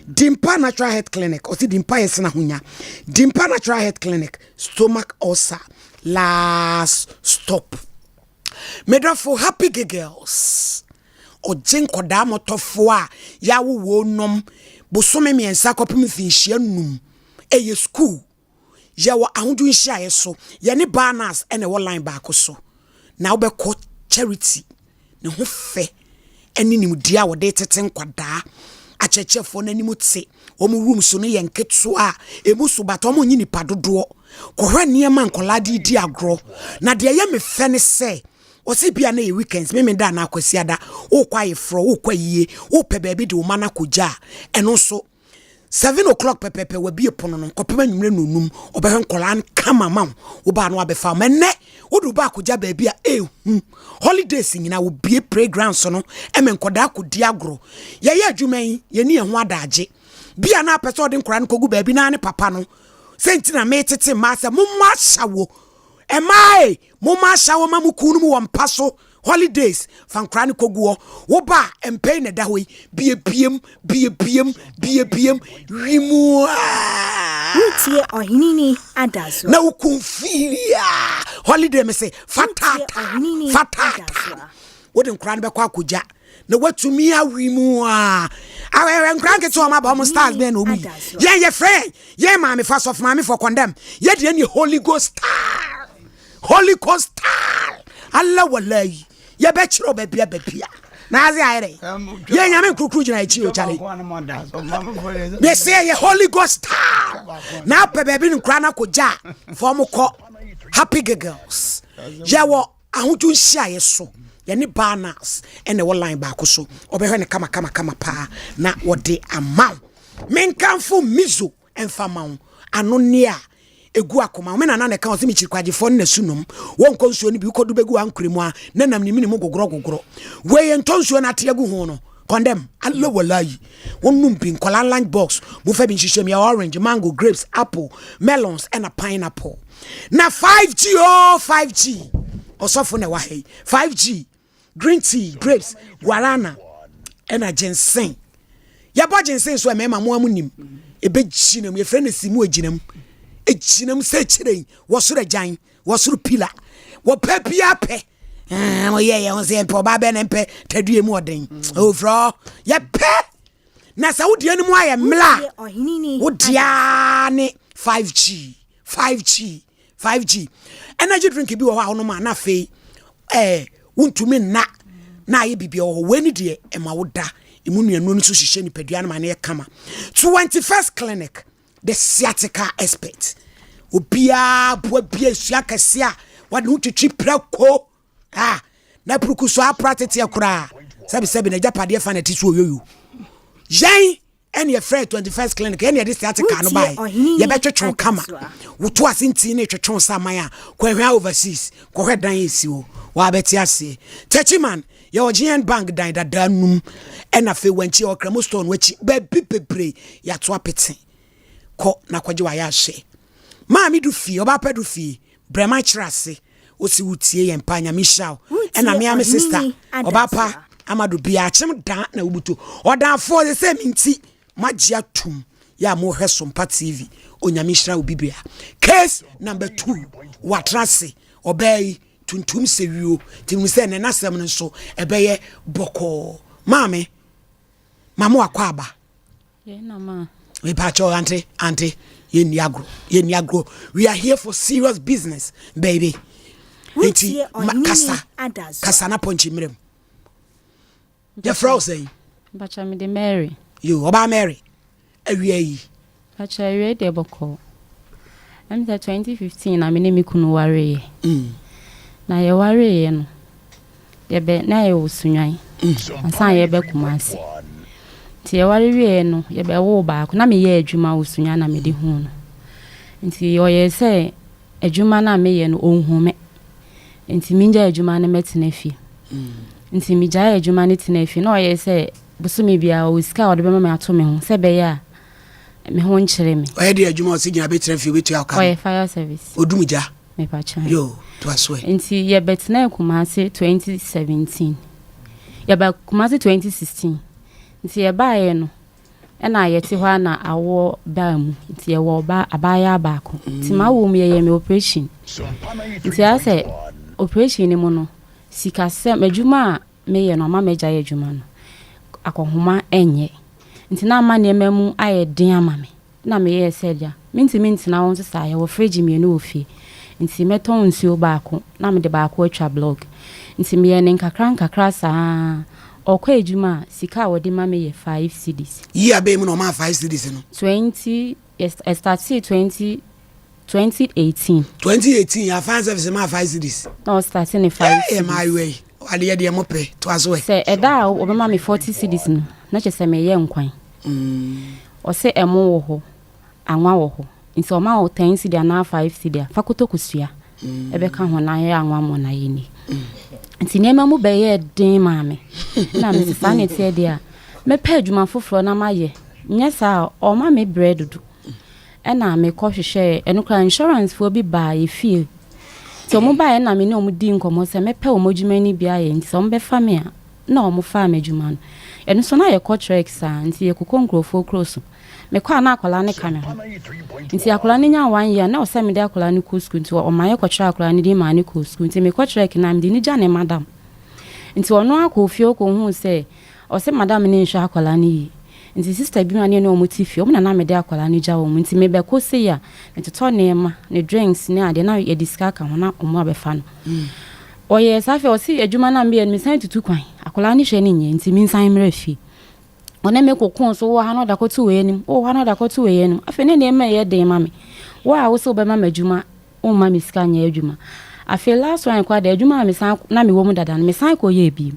Dimpa Natural Health Clinic oti Dimpa yesna hunya Dimpa Natural Health Clinic stomach ulcer last stop Medafo happy girls ojen koda motofo a ya wo nom bosome miensa kopim finhia num eye school ya wo ahodu nhia yeso ye ne banners ene wo line back so na obekọ charity ne ho fe eni nimdia wo de teten koda achechefo na nimutse omu room so no ye nketo a emu so bato omu nyi nipa dodo ko hwe niema nkola di agro na de ye me fe ne se osi bia na ye weekends me da na akwasiada wo kwaye fro wo kwaye wo pe baby de wo mana koja eno so 7 o'clock pepepe we bie pono no kopema nwure nonum obehwe nkola kama mam wo ba no abefa menne wo du ba koja baby a holidays nyina wo bie playground so no emen koda akodi agro ye adwuman ye ni ho adaje bia na pese ode nkora nkogu baby na ne papa no sentina me tete ma se mumma hyawo emai mumma hyawo mamukunu mu wampaso holidays fankra ne koguo wo ba empay ne da hoi biem rimu utie ohinini adazo na ukunfilia holiday me say fatata wo de nkra ne be kwa koja na watumi awimu awe nkra nke to ma ba mo stars be na omu ye friend ye ma me fast of ma me for condemn ye de any Holy Ghost star Allah wallahi ye be chiro be bia na azi ayre ye nyame krukru gina ichi o chale be say ye Holy Ghost star na pe be bi nkra na koja for mo ko happy girls ye wo ahodu nhia ye so ye ne banners ene wo line back so obehwe ne kama pa na wo de amaw menkanfo mizo enfamaw anonia egu akoma me na ka osimi chirkwagefo na sunom won konsuo ni bi kodu begu ankremu a na nam ni minimu gogoro we ye ntonsuo na teagu ho no condemn Allah wallahi wonum bin kola lunch box bu fa bin hihye me orange mango grapes apple melons and a pineapple na 5G osofo na wa hey 5G green tea grapes guarana and a ginseng ya bo ginseng so me ma mo amunim ebe ginam ye friend simu aginam ejinam se chirei wosoro jan wosoro pila wo papia pe mo ye on se empe oba be ne empe tadue mu oden o fro ye pe na sa wodi ani mu aye mla wodia ne 5G energy drink bi wo ha no ma na fe wontumi na aye bibia wo weni de e ma woda emu nuanu so hihye ni padua na ma na ye kama 21st clinic the sciatica expert obia bo bia sua kase a wade wotwetwi prako na pruku so apratete akura sabi na japade fa na ti so oyoyo yen ene afraid 21st clinic ene de sciatica no bai ye betwetwe kama woto asinti na twetwe saman a kwahwa overseas kwahwa dan esi o wa beti ase techiman ye ogian bank dan da num ena fe wanchi okramo stone wachi ba bibebre ya to apete ko na kwaje wa ya hye ma mi du fie oba pa du fie brema chirase osi wutie ye mpanya mishao ena me am sister oba pa amadu bia chem dan na wubuto odan for the same nti magia tum ya mo hwe Sompa TV onyamishira obibia case number 2 watrase obey tuntum sewio timu se ne nasem nso ebeye boko mama akwa aba ye na ma we pacho auntie ye niagro we are here for serious business baby enti kasa na ponchi mirem je frozen bacha me de Mary you oba Mary awie yi bacha awie de boko am that 2015 na me ne me kunu ware na ye ware ye no ye be na ye osunwan asan ye be kumase ti ye ware wie no ye be wo ba ko na me ye adwuma osunwan na me de hu no nti yo ye se adwuma na me ye no onhume nti minja adwuma na metena fi nti mi jaya adwuma ne tena fi na ye se busumi bia o sika o de be ma ato me ho se be ya me ho nkyere me o ye de adwuma o se gina be tena fi wetu aka o ye fire service odumija me pa chan yo to aswe nti ye betena Kumasi 2017 ye ba Kumasi 2016 nti ye ba ye no na ye ti hwa na awo ba mu nti ye wo ba abaya baako nti ma wo mu ye me operation nti ase operation ni mu no sika se madwuma me ye no ma meja ye adwuma no akohoma enye nti na ama ne mamu aye den ama me na me ye sedia minti na won sesa ye wo fridge me no ofie nti meton nsuo baako na me de baako atwa blog nti me ye ne nkakra saa okwa adwuma sika wo de ma me ye 5 cedis yi abe mu no ma 5 cedis no 20 I started 2018 ya fan service ma 5 cedis no starting in 5 eh my way wale ye de mo pe to aso se eda o be ma me 40 cedis no na che se me ye nkwan o se emo wo ho anwa wo ho nti o ma o 10 cedis na 5 cedis fakoto kusua ebe ka ho na ye anwa mo na ye ni nti nema mu be ye den ma me na me se fa ne tie dia me pa adwuma foforo na ma ye nya sa o ma me bread do ena me ko hwehwe enukra insurance fo bi ba ye feel so mo ba na me ne o mu di nkomo se me pa o modwuma ni bia ye nti so mo be fa me a na o mo fa me adwuma no eno so na ye contract sa nti ye kokon krofo kroso me kwa na akola ne kame ho nti akola ne nya 1 year na o se me de akola ne ko school nti o ma ye kotra akola ne di ma ne ko school nti me contract na me di ni ja ne madam nti ono akofie ko hu se o se madam ne nhwa akola ne yi nti sister bi ma ne o motifi o na me de akola ne ja wo nti me be ko se ya nti to ne ma ne drinks ne ade na ye diska ka ho na o mo abefa no o ye safi o si adwuma na me me san tutu kwan akola ne hwe ne nye nti mi san mrafi ona me kokon so wo ha no da ko tu we nim o ha no da ko tu we nim afi ne me ye den ma me wa wo so be ma madwuma o ma mi ska nya adwuma afi last one kwa da adwuma me san na me wo mu dada me san ko ye bi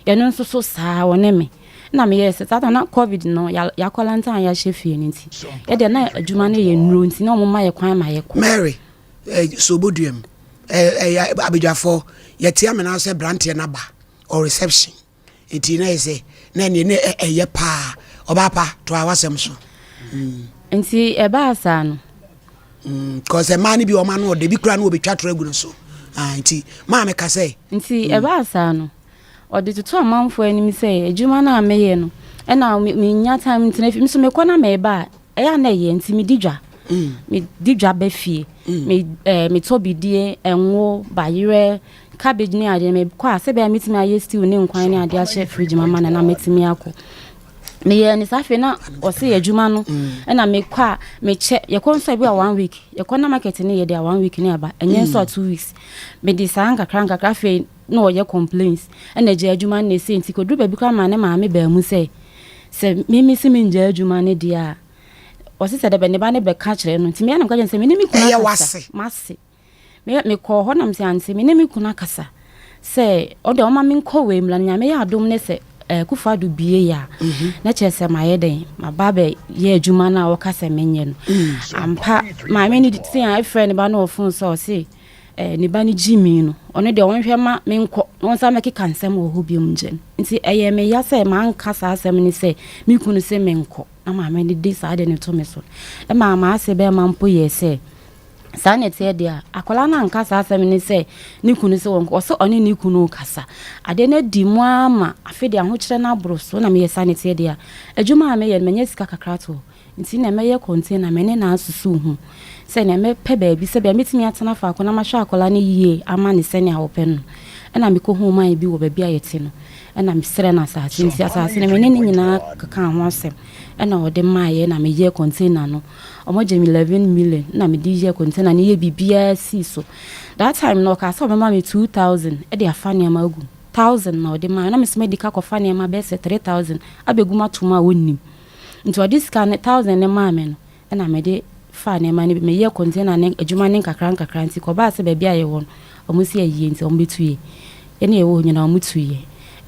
ye no so saa wo ne me na me yes tata na covid no ya kwalanta ya shefie nti ye de na adwuma ne ye nuro nti na o ma ye kwan ma ye ko Mary so boduem abijafo ye tia me na se brand na ba or reception enti na ese na ne eye pa oba pa to awasem so nti e ba asa no cause man bi o ma no de bi kura no obetwa tragu no so enti ma me ka say nti e ba asa no odi tutu amanfo ani mi say adwuma na ameye no e na me nya time ntina fi so me kona me ba e ya na ye nti me didwa me didwa ba fie me to bidie enwo bayire cabbage ni ade me kwa se be metimi aye stew ne nkwan ne ade ahye fridge mama na metimi akọ me ye ni safe na o se adwuma no na me kwa me che ye konso bi a 1 week ye kona market ne ye de 1 week ne aba enye so 2 weeks me di sanga kranka fe no ye complaints na je adwuma ne se nti ko dru ba bi kwa ma ne ma me ba mu se mimi si me nje adwuma ne dia o se de be ne ba ne be ka kire no nti me na kwa je se me ne mi kuna ya wase mase me ko ho nam se anse me ne mi kuna kasa se o de o ma me nko we mla nya me ya adom ne se kufa do bie ya na chese maye den ma babe ye adwuma na wo kasa menye no ampa ma me ni ti a friend ba no ofun so se ni ba ni jimi no ono de wonhwe ma me nko won sa make kansem wo ho biom nje nti eye me ya se ma nka sa asem ni se mi kunu se me nko na ma me ni de sa de ne to me so e ma se be ma mpo ye se sa ne te dia akola na nka sa asem ni se ni kunu se won ko so oni ni kunu kasa ade na di mu ama afede aho kire na abro so na me ye sa ne te dia adwuma me ye menye sika kakrato nti na me ye container me ne na asusu hu se na me pe ba bi se ba metimi atena fa akona ma hwa akola ne yie ama ne se ne awope no na me ko hu man bi wo ba bi ayete no na me sere na sa nti asase ne me ne nyina kaka ho asem na ode maaye na me ye container no omoje 11 million na me di ye container ne ye bibia si so that time no ka so me ma me 2000 e de afane ma agu 1000 na ode ma na me se medical ko fane ma be se 3000 abegu ma tuma wonnim nti ode scan 1000 ne ma me no na me de fane ma ne me ye container ne adwuma ne nkakra nti ko ba se ba bia ye won omusi ayi nti ombetuye ene ye wo nyina omutuye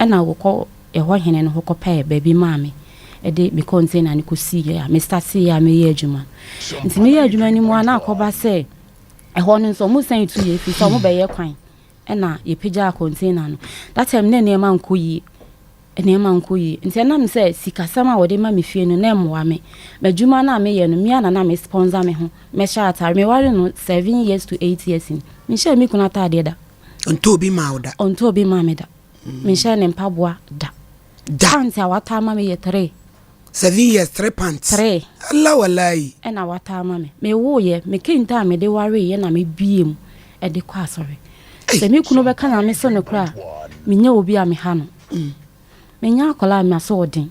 na wo ko ho hene no ko pa ba bi ma me ede me container ni ko si ya me start si ya me ye adwuma nti me ye adwuma ni mu ana akoba se ho no so mu san tu ye fi so mo be ye kwan na ye pija container no that time ne ma nkoyi nti na me se sikasama wo de ma me fie no na emwa me adwuma na me ye no me ana na me sponsor me ho me sha atare me ware no 7 years to 8 years in me sha me kuna ta de da onto bi ma oda onto bi ma me da me sha ne mpaboa da anti awata ma me ye 3 7 years 3 pants 3 Allah wallahi na wata ma me wo ye me kenta me de ware ye na me biem e de kwa sorry se me kunu be kana me so no kra me nya obi a me ha no me nya akola me aso odin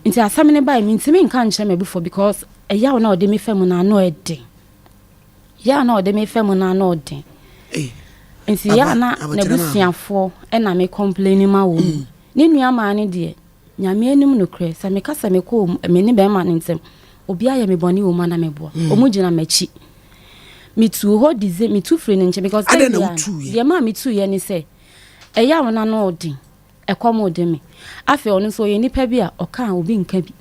nti asame ne bai me ntimi nka nche me before because eya na ode me fam na no ede ya na ode me fam na no ode nti ya na busiafo e na me complain ma wo ni nua ma ne de nyame anim no kre se me kasa me ko me ni be ma ne ntem obi aye me boni wo ma na me bo omu gina machi me tu ho dize me tu free nche because ye ma me tu ye ni se eya wona no odin ekom ode me afi onu so ye nipa bi a oka obi nka bi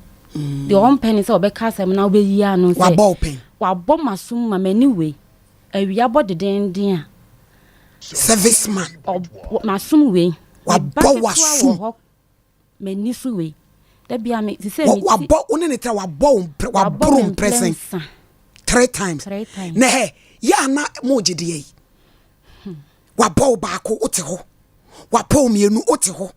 de on pen se obeka asem na obeyi anu se wa bo masum ma mani we awia bo deden a serviceman masum we wa bo wasum mani su we da bia me se me wa bo one ne tra wa brum present 3 times na he ya na mo gide yi wa bo ba ko ote ho wa po mienu ote ho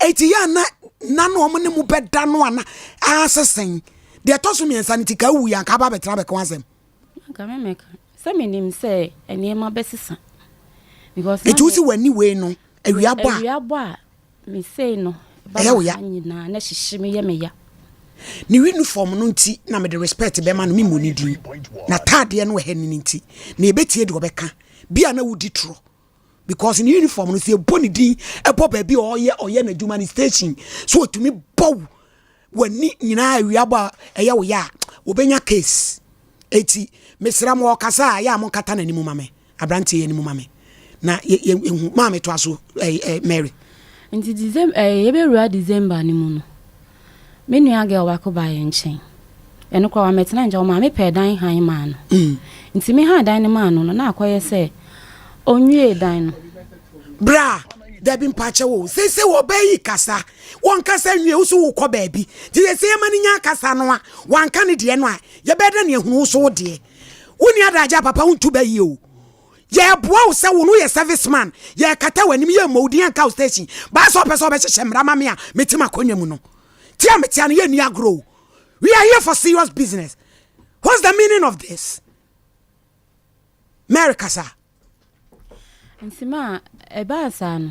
eti ya na no mo ne mu beda no ana asesen de to so mi insanity ka wu ya ka ba betra be ko asem ka me meka se me nim se eniema besisa because eti usi wani we no awiabo a me say no ba nyina na hihime ye me ya ni uniform no nti na me de respect be ma no mi mo ni din na tade no he ni nti na ebetie de obeka bia na wudi tro because in uniform no se boni din e bo ba bi oye na djuma ni station so to me bow wani nyina awiabo eye wo ya obenya case eti mesra mo kasa ya mo kata na ni mu mame abrante ye ni mu mame na ye mame to aso Mary nti December yebewura December ni mu no me nua girl wa ko ba ye nchen eno kwa wa metena nja o mame pe dan han ma no nti me han dan ni ma no na akoye se onwie dan no bra there been pache wo se wo bayi kasa won kasa nwie usu wo ko ba bi ti se mani nya kasa no a wan ka ne de no a ye beda ne ehunu so de woni adaja papa untu bayi o ye boa wo se wo no ye serviceman ye kata wanim ye modian cow station ba so person be hye mra mame a metima konwa mu no ti ametia no ye nua grow we are here for serious business. What's the meaning of this? Mary kasa nsima eba asano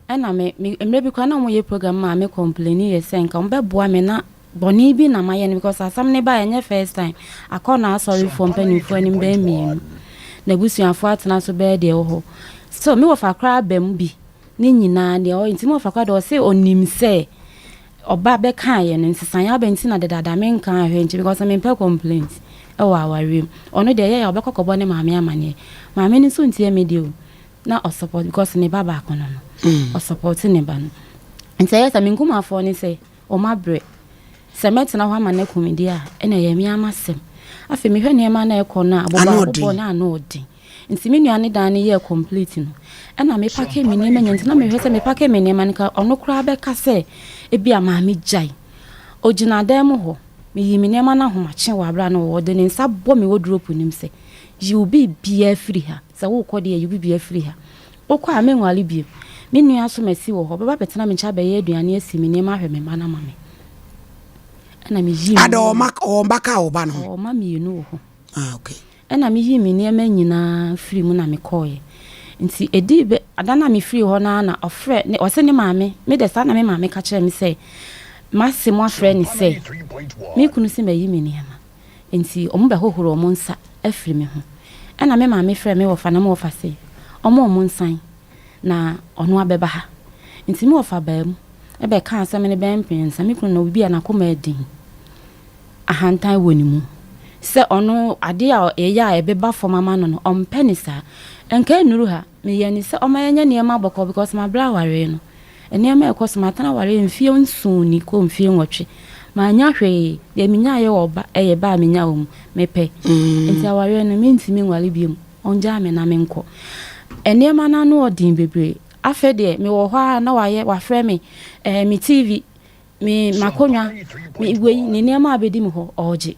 ena me emre bi kwa na mo ye program ma me complain ye senka mbe boa me na boni bi na maye because asam ne ba enye first time akona sorry for mpanimfo anim ba mi na busuafo atena so be de ho so me wo fa kra bam bi ne nyina de o ntimo wo fa kra de o se onim se oba be kan ye no nsesan ya be ntina de dada me nkan ahwe nchi because me pe complaint e wa aware ono de ye ya obekokọbọ ne maame amane maame ni so ntie me de o na o support because ne baba akono no o support ne ba no ntia ya sa me nkuma afọ ni se o mabre se metina ho amane komedi a ena ye mi amasem afi me hwe ne ma na ekọ na aboba na na odi nti me nuane dan ne ye complete no ena me pake me ne ma nyantina me hwe se me pake me ne ma nka ono kura be ka se ebi amaame jai ogina dem ho me yi me ne ma na homache wa bra na wo de ne nsa bo me wo drop nim se you be bia free ha se wo kọ de you be bia free ha okọ a me nwale bi me nua so masi wo ho baba betena me cha be ye aduane asi me ne ma hwe me ma na ma me ena me yi ada o maka o ba no o ma me nu ho okay ena me yi me ne ma nyina free mu na me koye nti edi be adana me free ho na ofre ne o se ne maame me de sa na me maame ka kire me se masimo afre ni se me kunu se mayi me ne ma nti omo be hohoro omo nsa afri me ho ena me maame frɛ me wo fa na me wo fa se omo nsan na ono abeba ha nti me wo fa ba mu e be ka asem ne be mpensa me kunu no bi a na koma edin ahantan woni mu se ono ade a eya ebeba for mama no ompenisa enka nuru ha me yani se omayanya niema boko because my bra ware no eniema ekos matana ware mfie nsuni ko mfie nwotwe ma nya hwe de minya ye oba eye ba minya wo mepe enti aware no me ntimi nwale biem onja me na me nko eniema na no odin bebre afa de me wo hwa na waye wafre me me tv me makonwa me wei ne niema abedi me ho oje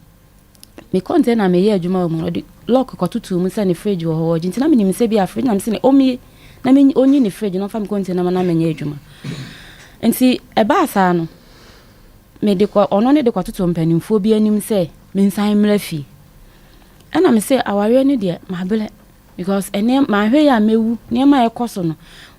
me container me ye adwuma mo de lock kotutu mu se ne fridge wo ho ntina me nim se bi afridge na me se ne omi na me onyi ne fridge no fa me container na me nye adwuma nti e ba asa no me de ko ono ne de kotutu mpanimfo bi anim se me nsan mrafi ana me se aware ne de ma bele because ene ma hwe ya mewu ne ma ekoso no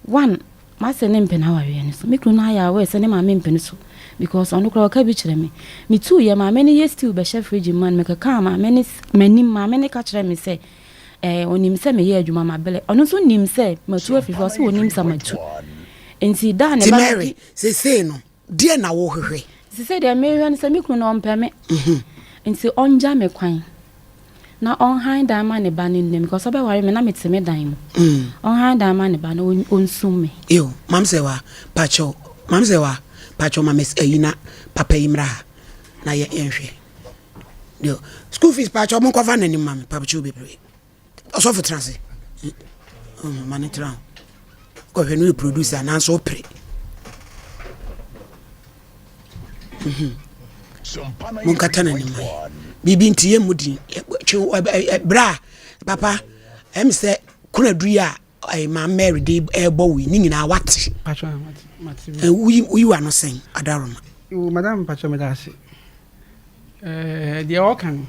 one ma se ne mpena aware ne so me kru na ya we se ne ma me mpene so because onu kra ka bi kire me tu ye ma me ne ye still be chef fridge man me ka ma me ne manim ma me ne ka kire me se onim se me ye adwuma ma bele onu so nim se ma tu afifi so onim se ma tu enti da ne ba Mary se no die na wo hwehwe se de me hwe ne se me kunu no mpa me enti onja me kwan na on hand da ma ne ba ne nem because obe ware me na me teme dan mu on hand da ma ne ba na onsum me yo mam se wa pacho mames ayina papa imra na ye enhwe yo school fees pacho mo kofa na nim mame papa chu bebre oso for transit mane tran ko hwe no producer na so pre mon katana nim bibi ntiye mudi bra papa em se kuna duya ai ma Mary de ebo wi ni nyina wate pacho we were not saying adaroma madam pacho me da se the all can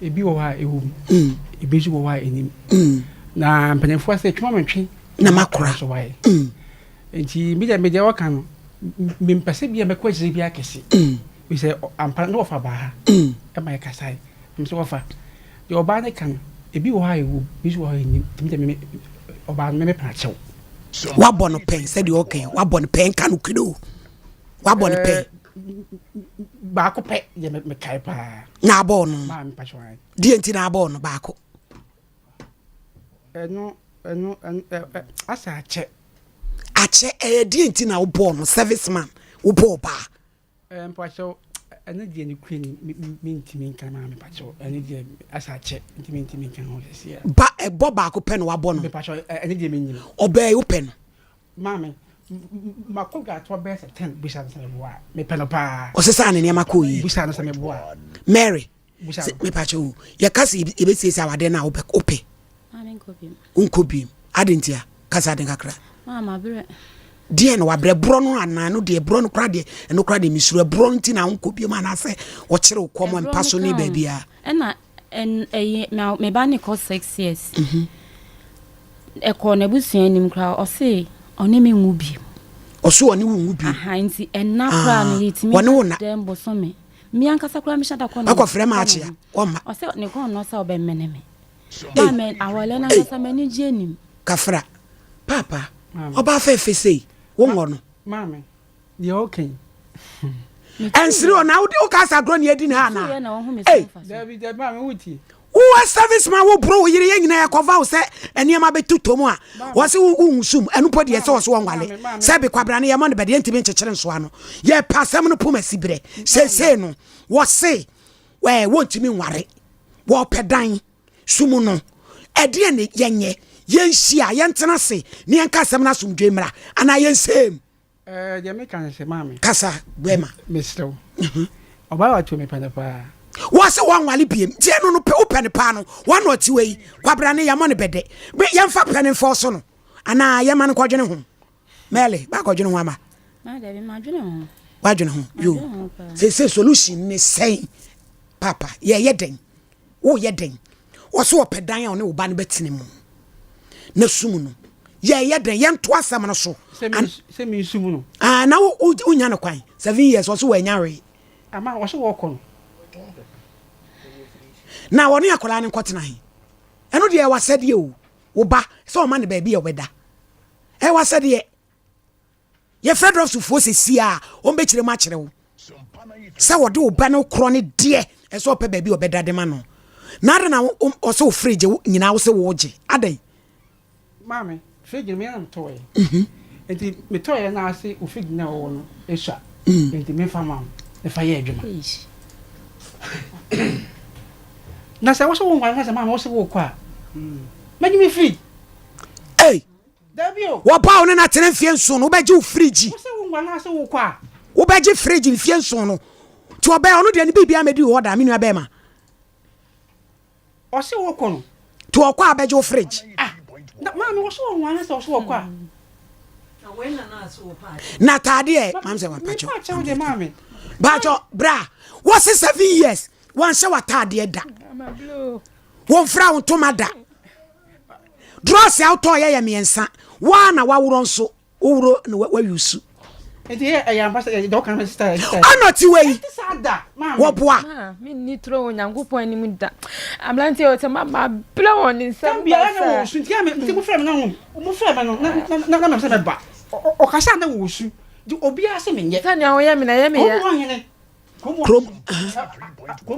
ebi wo ha ewu ebi ju wo ha enim na mpanefo se twoma mentwe na makora so wai enti mi de all can mi mpese bia me kwa jiri bia kese we say ampa no fa ba ha e ma kasai mi so fa the oba ne kan ebi wo ha ewu bi ju wo ha enim mi de oba me pa chew wabon pen said you okay wabon pen kanu kido wabon pen ba ko pe ye me kai pa na abon ma me pa chwan die nti na abon ba ko eno asa che die nti na obon serviceman obo ba pa cho ene die ni queen mi ntimi kan ma me pa cho ene die asa che ntimi kan ho se ba ebo ba ko pen wabon me pa cho ene die me nyim obey open mame makoga to be 10 bisa na boa me pen pa o se sa ne ma ko yi bisa na me boa Mary me pa cho ya kasi e be sisi awade na ope mame nkobim unkobim adentia kasa den kakra mama bre die no wabre bro no anan no de bro no kra de no kra de misuru bro nti na unkobim ana se wo kire komo mpaso ni ba bia na me ba ne ko 6 years ɛkɔ na busua nim kra ɔse ɔne me nwu bi ɔso ɔne wo bi aha nti ɛna kra no yɛtimi ɔne wo na dem bosome mi ankasa kra me hyada kɔ akɔ frɛ ma akyea ɔma ɔse ne kɔ no sɛ ɔbɛmene me ba men awale na ankasa mani gye nim kafra papa ɔba fa efesei wo ngɔ no mame ye okay ensiri ona wo kasa gro ne edi na na David mame wuti wo service man wo bro yire ye nyina yakova wo se eniema betuto mu a wo se wo nsum enupo de ye se wo so ngwale se be kwabra ne ye mo ne bede ntimi nkyekere nso ano ye pasam no poma sibre se no wo se we wo ntimi nware wo pedan sumu no ede ne yenye yenhia yentena se ne yenka asem na somdwe mra ana yensem je me kan se mame kasa bema mesrew oba wa to me panapa wase wanwale biem tie no no pe open pa no wan no ti wei kwabra ne yamo ne bede be yemfa pene fo so no ana yema ne kwadwene ho mele ba kwadwene ho ama na da bi ma dwene ho ba dwene ho yo se solution ne sei papa ye yeden wo yeden wo so opedan a ne wo ba ne betine mu na sumu no ye yeden ye nto asam no so se mi sumu no na wo unya ne kwan 7 years wo so wa nyare ama wo so wo ko na woni akola ne nkotena he eno de e wasede o wo ba so ma ne ba bi e obeda e wasede ye fredro sufo sesi a o be kire ma kire wo sa wo de wo ba no kro ne de e so pe ba bi obeda de ma no na de na o so fridge nyina wo se wo je adai mame fridge me am toy enti me toy na ase o fridge na wo no e sha enti me fa mam e fa ye adwuma na se wo so won na se mama wo se wo kwa magi me free eh dabio wo ba wo na tene fie nso no wo beji wo fridge wo se won na se wo kwa wo beji fridge fie nso no ti oba ono de ni bibia medi wo da menu aba ma o se wo ko no ti o kwa beji wo fridge na mama wo so won na se wo so wo kwa na we na so wo pa na tade mam se wan pacho de mama bacho bra wo se 7 years wan se wa tade da won fra won tomada dross out to ye miensa wa na wa wuro nso wuro na wa yusu enti e ya mbasa e do kan me sister anoti wei wo boa mi ni tro onyankopon ani mu da amlanti o te mama bla won ni sam bia na wo su ti am ti mo fra me na wo mo fra me no na me se me ba o kasa na wo su di obi ase me nye tani awon ye me na ye me ya krom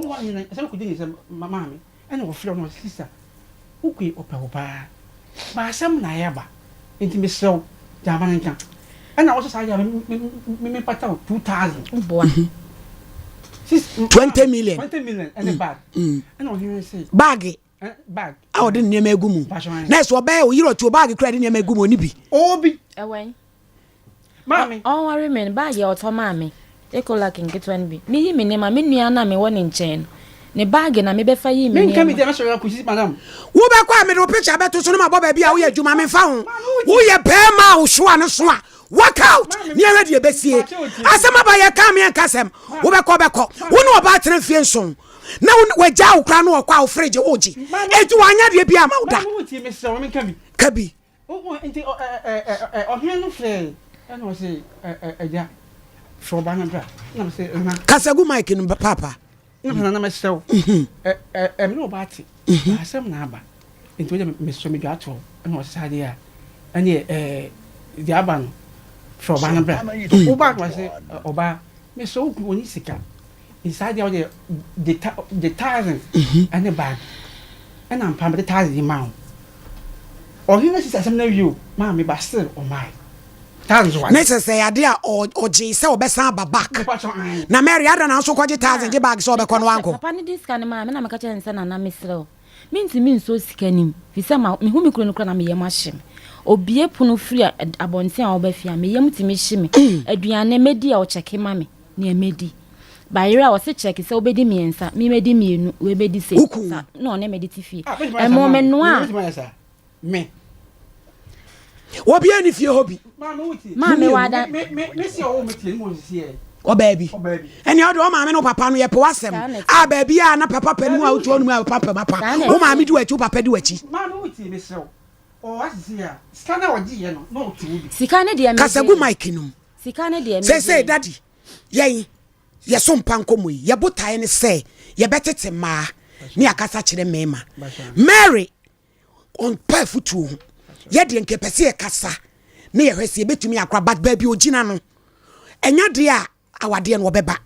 wa hene ase ko di se mama me ene wo fra no sister ukui opa ba asem na ya ba enti me sew jama nkan ana wo so sa ya me pata 2000 boa 20 million and a bag ana wo hene say bag bag a wo de nneema egumu na so be o yiro to bag kra de nneema egumu oni bi obi ewen mami on worry me bag ya oto mami ekola kinketwan bi mi yi me nema me nua na me woni nchen ne bag na me be fa yi me nema me nka mi de na so ya kusi madam wo be kwa me do picture be to so no ma boba bia wo ye adwuma me fa ho wo ye be ma wo so ane so a work out ni ara de besie asema ba ye ka me nkasem wo be ko wo no ba tena fie nson na wo ja wo kra no wo kwa wo fridge wo ji eju anya de bia ma wo da kabi o enti o hene no fre ana o se eja froba na bra na se na kasagu mike no papa na me sew me no ba ti asem na aba enti o me so me dwa to ana o sa de a ane di aba no froba na bra o ba ko se oba me so ku oni sika inside the 1000 and the bag and I'm paying the 1000 amount or he knows some no you mommy but still oh my tons one necessary idea or je say obesan ba back na Mary ada na so kwaje 1000 je bag so obekọ no anko papa ni disca ni ma me na me ka che nsa na mesrel minti min so sika nim fi se ma me hu mi kro no kro na me yem ahye obie punu free abonten a obafia me yem ti me hye me aduane medi a o cheke ma me na emedi bayira wo se check se obedi miensa mi medi mienu we bedi se no ne mediti fie e mo me no a me wo bia ni fie hobi ma me wada me se o me tie mo sie o baby eni o do ma me no papa no ye pe wasem a baby a na papa panu a otu onu a papa mapa o ma me di wachi papa di wachi ma no tie me se o asia scanner oji ye no to bi sika ne de kasagu mic no sika ne de say daddy yen ye Sompa Nkomo yi ye botae ne say ye betete ma ni akasa kire mema Mary on pa futu ye de nkepese ye kasa ne ye hwese ye betumi akra but baby ogina no enya de a awade no beba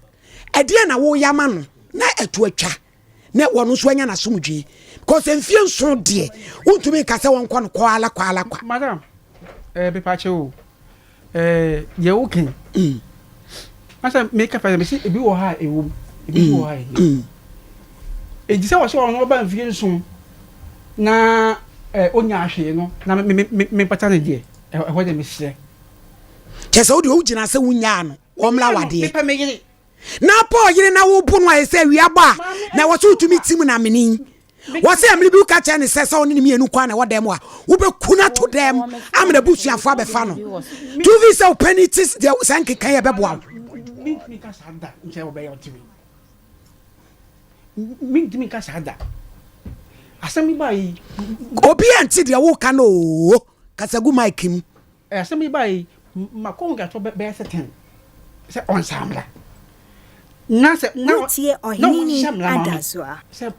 ede na wo yama no na etu atwa na wono so anya na somdwe because enfie nso de untumi kasa won kwa no kwala kwa madam be pa che o ye woken asa make up me see ebi wo ha ewo ebi wo ha e se wo so no ba mfie nso na onya ahwe no na me pata ne de e ho de me hye kesa wo de wo gina se wunya no wo mla wade me pa me yiri na Paul yiri na wo bu no ayese wiaba na wo so tumi tim na meni wo se amri bi ka cha ne se so ne mienu kwa na wo dem a wo be kuna to dem amna busuafo abefa no tu vi se openities de sanke kan ye beboa mi ka sada nche wo be yo timi mi ka sada asami bai obi anti de wo ka no kasagu maikim asami bai makonga to be seten se on samla na se na tie ohini adazwa se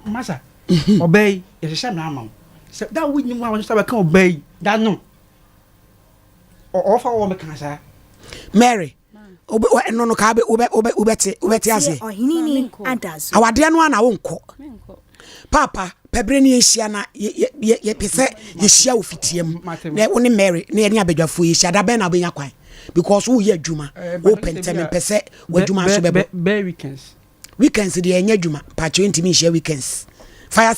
masa obey ye se na mam se da wi nyi wa so be kan obey da no o fa wo me kan sa Mary obe no no ka be obeti ase ohini adazwa awade no ana wo nko papa pebre ni ehia na ye pese ye hia ofitiem na wo ne Mary na ye ne abadwafo ye hia da be na obenya kwan because wo ye adwuma wo pentem pese wo adwuma so bebo be weekends de enya adwuma pa 20 mi hia weekends fire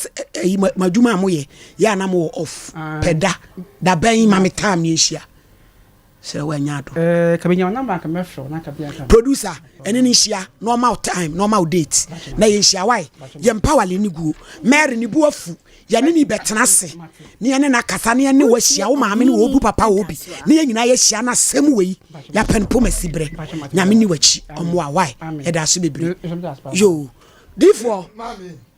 madwuma amoye ya na mo off peda da ben ma me time ni ehia se wa nya do ka benya na ma ka me fro na ka bia ka producer ene ni hia normal time normal date na ye hia why ye empower le ni gu Mary ni bu afu ya ni betena se ni ene na kasa ni ene wa hia wo maame ni wo bu papa wo bi ni nyina ye hia na sem wei ya penpo masibre nyame ni wachi omo a why e da so bebre yo therefore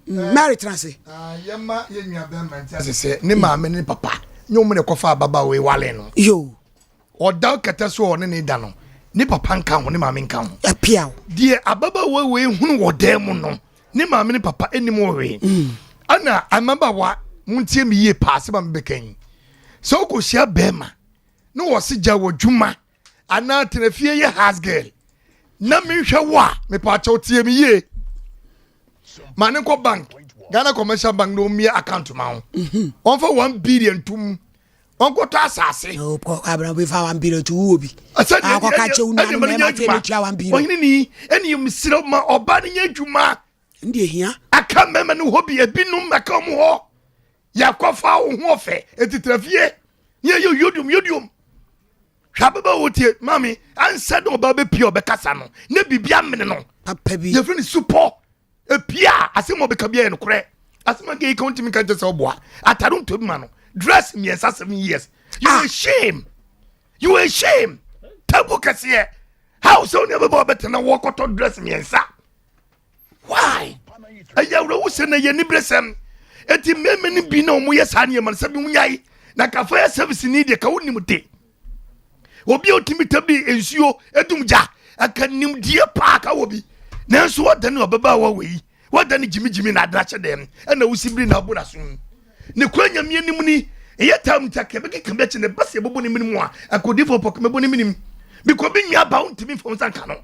Mary transe yema ye nua be manti se ni maame ni papa nyom ne kofa baba we wale no yo oda kete so one ne da no ni papa nka ho ni maame nka ho apia die ababa we hunu wodam no ni maame ni papa enim we ana amaba wa muntie mi ye paase ba mbekan so ko hia bema no wo se gya wo dwuma ana tenafie ye has girl na mi hwe wa me pa cha otie mi ye mane ko bank Ghana commercial bank no mi account ma ho on for 1 billion tum on ko to asase no ko abra be fa 1 billion to obi akọ ka che unu na ma te me tua 1 billion ohini ni eni mi sire ma oba ni adwuma ndi ehia aka mema no hobi ebinum aka mo ho yakofa wo ho ofe etitrafie ye yodium hwababa wotie mami ansa do ba be pie obekasa no na bibia mene no papa bi ye freni support epia asemo be kabia no kure asema ge count me kan tese oboa atadum to ma no dress me 7 years you a shame tabu kase how so never be better na walk to dress me ensa why ayawra wo se na ye ni bresem eti meme ni bi na omo ye sa ne man sabi wunyai na kafa ya service ni de ka wonim de obi otimi tabi ensuo edumja aka nim die pa ka obi nanso wadan obaba wa wei wadan jimijimi na adrache dem na wusibiri na abura sun ne kwanya mie nim ni eye tam take be keke be che ne base bobo ni minim a akodi fo pok mebo ni minim bi ko bi nya ba untimi fo sanka no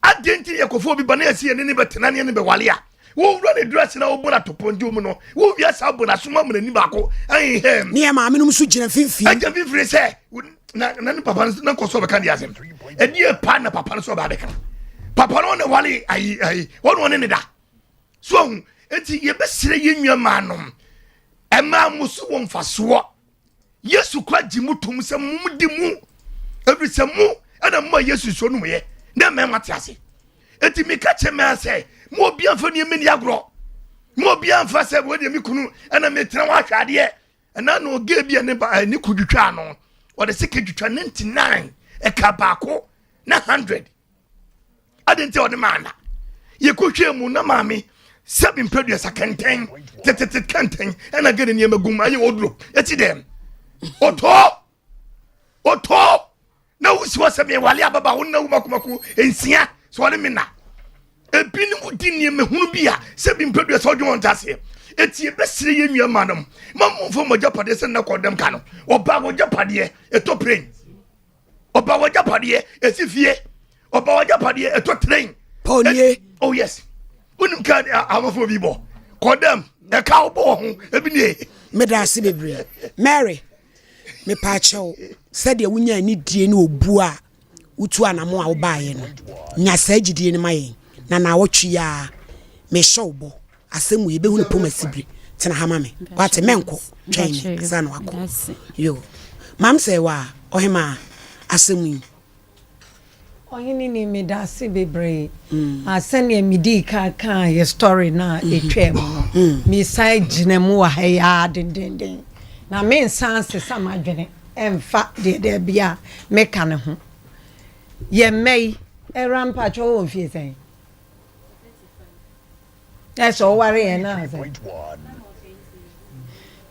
adenti yakofo bi bana yesi ne betena ne be wale a wo wura ne dress na wo bona toponji mu no wo wia sa bona suma mu ni baako ai hem ne ma me no so gina finfi aja finfi se na ne papa na ko so be kan dia sem e die pa na papa so ba be kan papa no ne wale ai wono ne da so enti ye be sire ye nwa manom ema musu won faso yesu kwa jimutum se mumdi mu every semu ana ma yesu so no ye na me matiase enti mi ka che me ase mo bia fa ni meni agro mo bia fa se wo de mi kunu ana me tena wa hwade ana no ge bia ne ba ni kudwutwa no o de sike dwutwa 99 e ka baako na 100 adente o de mana ye kohwe mu na maami seven produce kenten tetetet kenten and again in yemagum aye odro eti dem oto na wusi wasebe wale ababa wonna wumakumaku ensia so wale mina ebini mudi ne mehunu bia seven produce odwo ntase eti ebesire ye nua manom mamfo mogapade se na kodem ka no oba mogapade eto plane oba mogapade esifie oba mogapade eto train Paulie. Oh yes. Unim kan amafo bi bo. Kodem e ka obo ho ebini. Medase bebre. Mary. Me pacho. Said ye wunya ni die ni obu a utu anamo a obaye no. Nya sa gidie ni maye. Na wotwe ya me showbo. Asemu ye behu ni pomasibri. Tena hama me. Wate menko twen sana wako. Yo. Mam say wa ohema asemu Oyini ni medase bebre asane midi ka ye story na etwem mi sai ginemu wa ha den na me nsanse samadwene emfa de bia me ka ne ho ye mei erampa cho wo fie sen eso ware ye na sen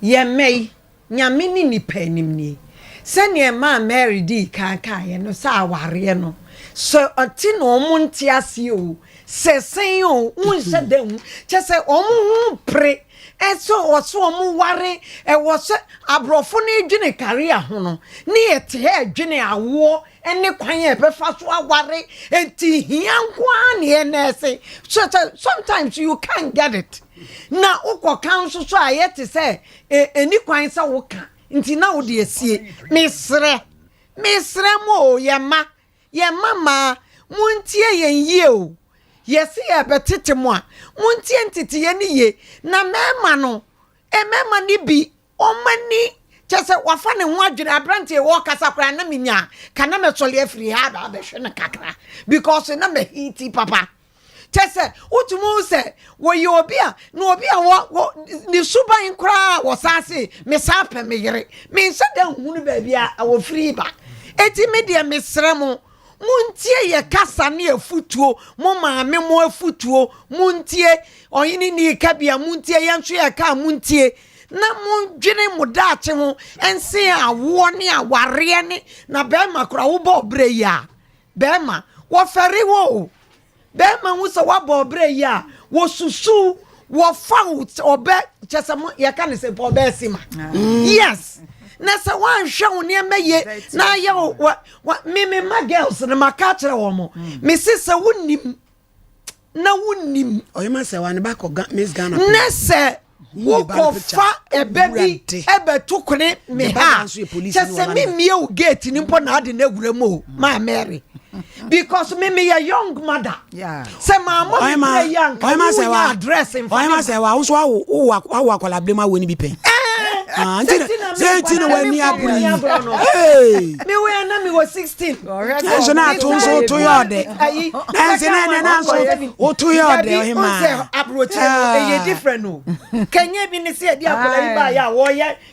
ye mei nyame ni nipanim ni sane ma Mary di ka ye no sa ware no so ati no omunti ase o sesen o unse dem chese omu pre eso oso omu ware e wose abrofo na edwene career ho no ne ete he edwene awo ene kwan e befa so aware enti hiankwa ne nese so sometimes you can't get it na ukọ council so ayete say eni kwan sa wo ka nti na wo de esie mesre mo yema ye mama muntie yen ye o yesi ye betete mo a muntie ntete ye ni ye na mema no mema ni bi omani chese wafa ne ho adwene abrante wo kasa kra na minya kana metole afiri ha ba behwe ne kakra because na me hiti papa chese utumu se wo ye obi a no obi a wo ni suban kra wo sase me sape me yere me nse dan hunu ba bia wo free ba eti me de mesre mo muntie ye kasa ne afutuo mo maame mo afutuo muntie oyini ni kabia muntie ye nso ye ka muntie na mundwene mudaache ho ense awo ne aware ne na bema kura wo bo bre ya bema wo fere wo bema wo so wo bo bre ya wo susu wo fa obe chesamo ye ka ne se po be sima yes na se wan hwe wo ne meye na ye me ma girls na makachre wo mo me sise wonnim na wonnim oyema se wan ba ko Miss Ghana na se wo ko fa ebebi ebetukune me ha chese me mie u gate ni mpo na ade na gura mo ma Mary because me a young mother yeah se mama me young oyema se wa address in oyema se wa so wo akwala blema woni bi pen when me was 16. So now to your day. To your day, approach a different. Can you be said, ya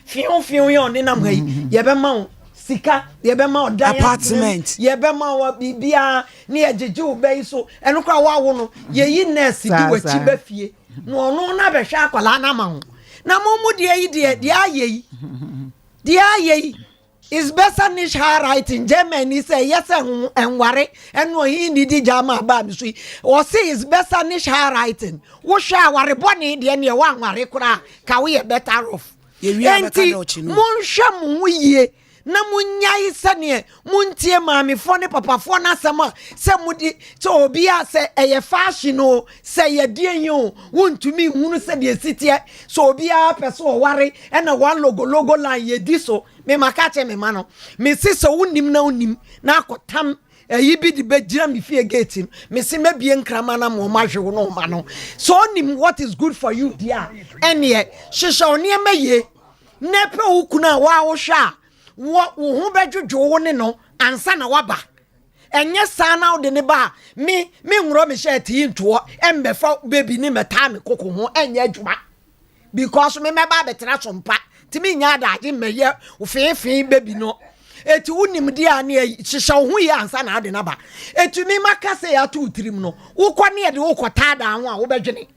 fion yon in am way? Yabamount. Sika, yebema apartment, yebema wa bibia near Jeju Beso, and look how no ye nurse do what chibefie. No, na be shark or lana mount. Na momu dia is better niche writing Germany say yes and worry and no he need jama bab sweet or say is better niche writing what shall worry bonny the any one worry kura ka we better off mon ye na munyai sane muntie maame fo ne papa fo na sama se mudi so obia se eye fashion o se ye die yo wontumi hunu se de sitie so obia pese o ware e na one logo line ye di so me makache me mano me sise wonim na akotam yi bi di begira me fie gate me se mabie nkrama na mo mahwe wo no ma no so onim what is good for you dia ene hwehwe oni emaye nepe ukuna wa wo hwa wo hu bedwodwo wo ne no ansa na waba enye sana wo de ne ba me nwuro me shirt yi nto embefa baby ni meta me koko ho enye adwuma because me meba betra sompa timi nya adaje meye wo feefee baby no eti wonim dia na hihye wo hu yi ansa na ade na ba eti mi makase ya to tirim no wo kwa ne de wo kwata da ho a wo bedwene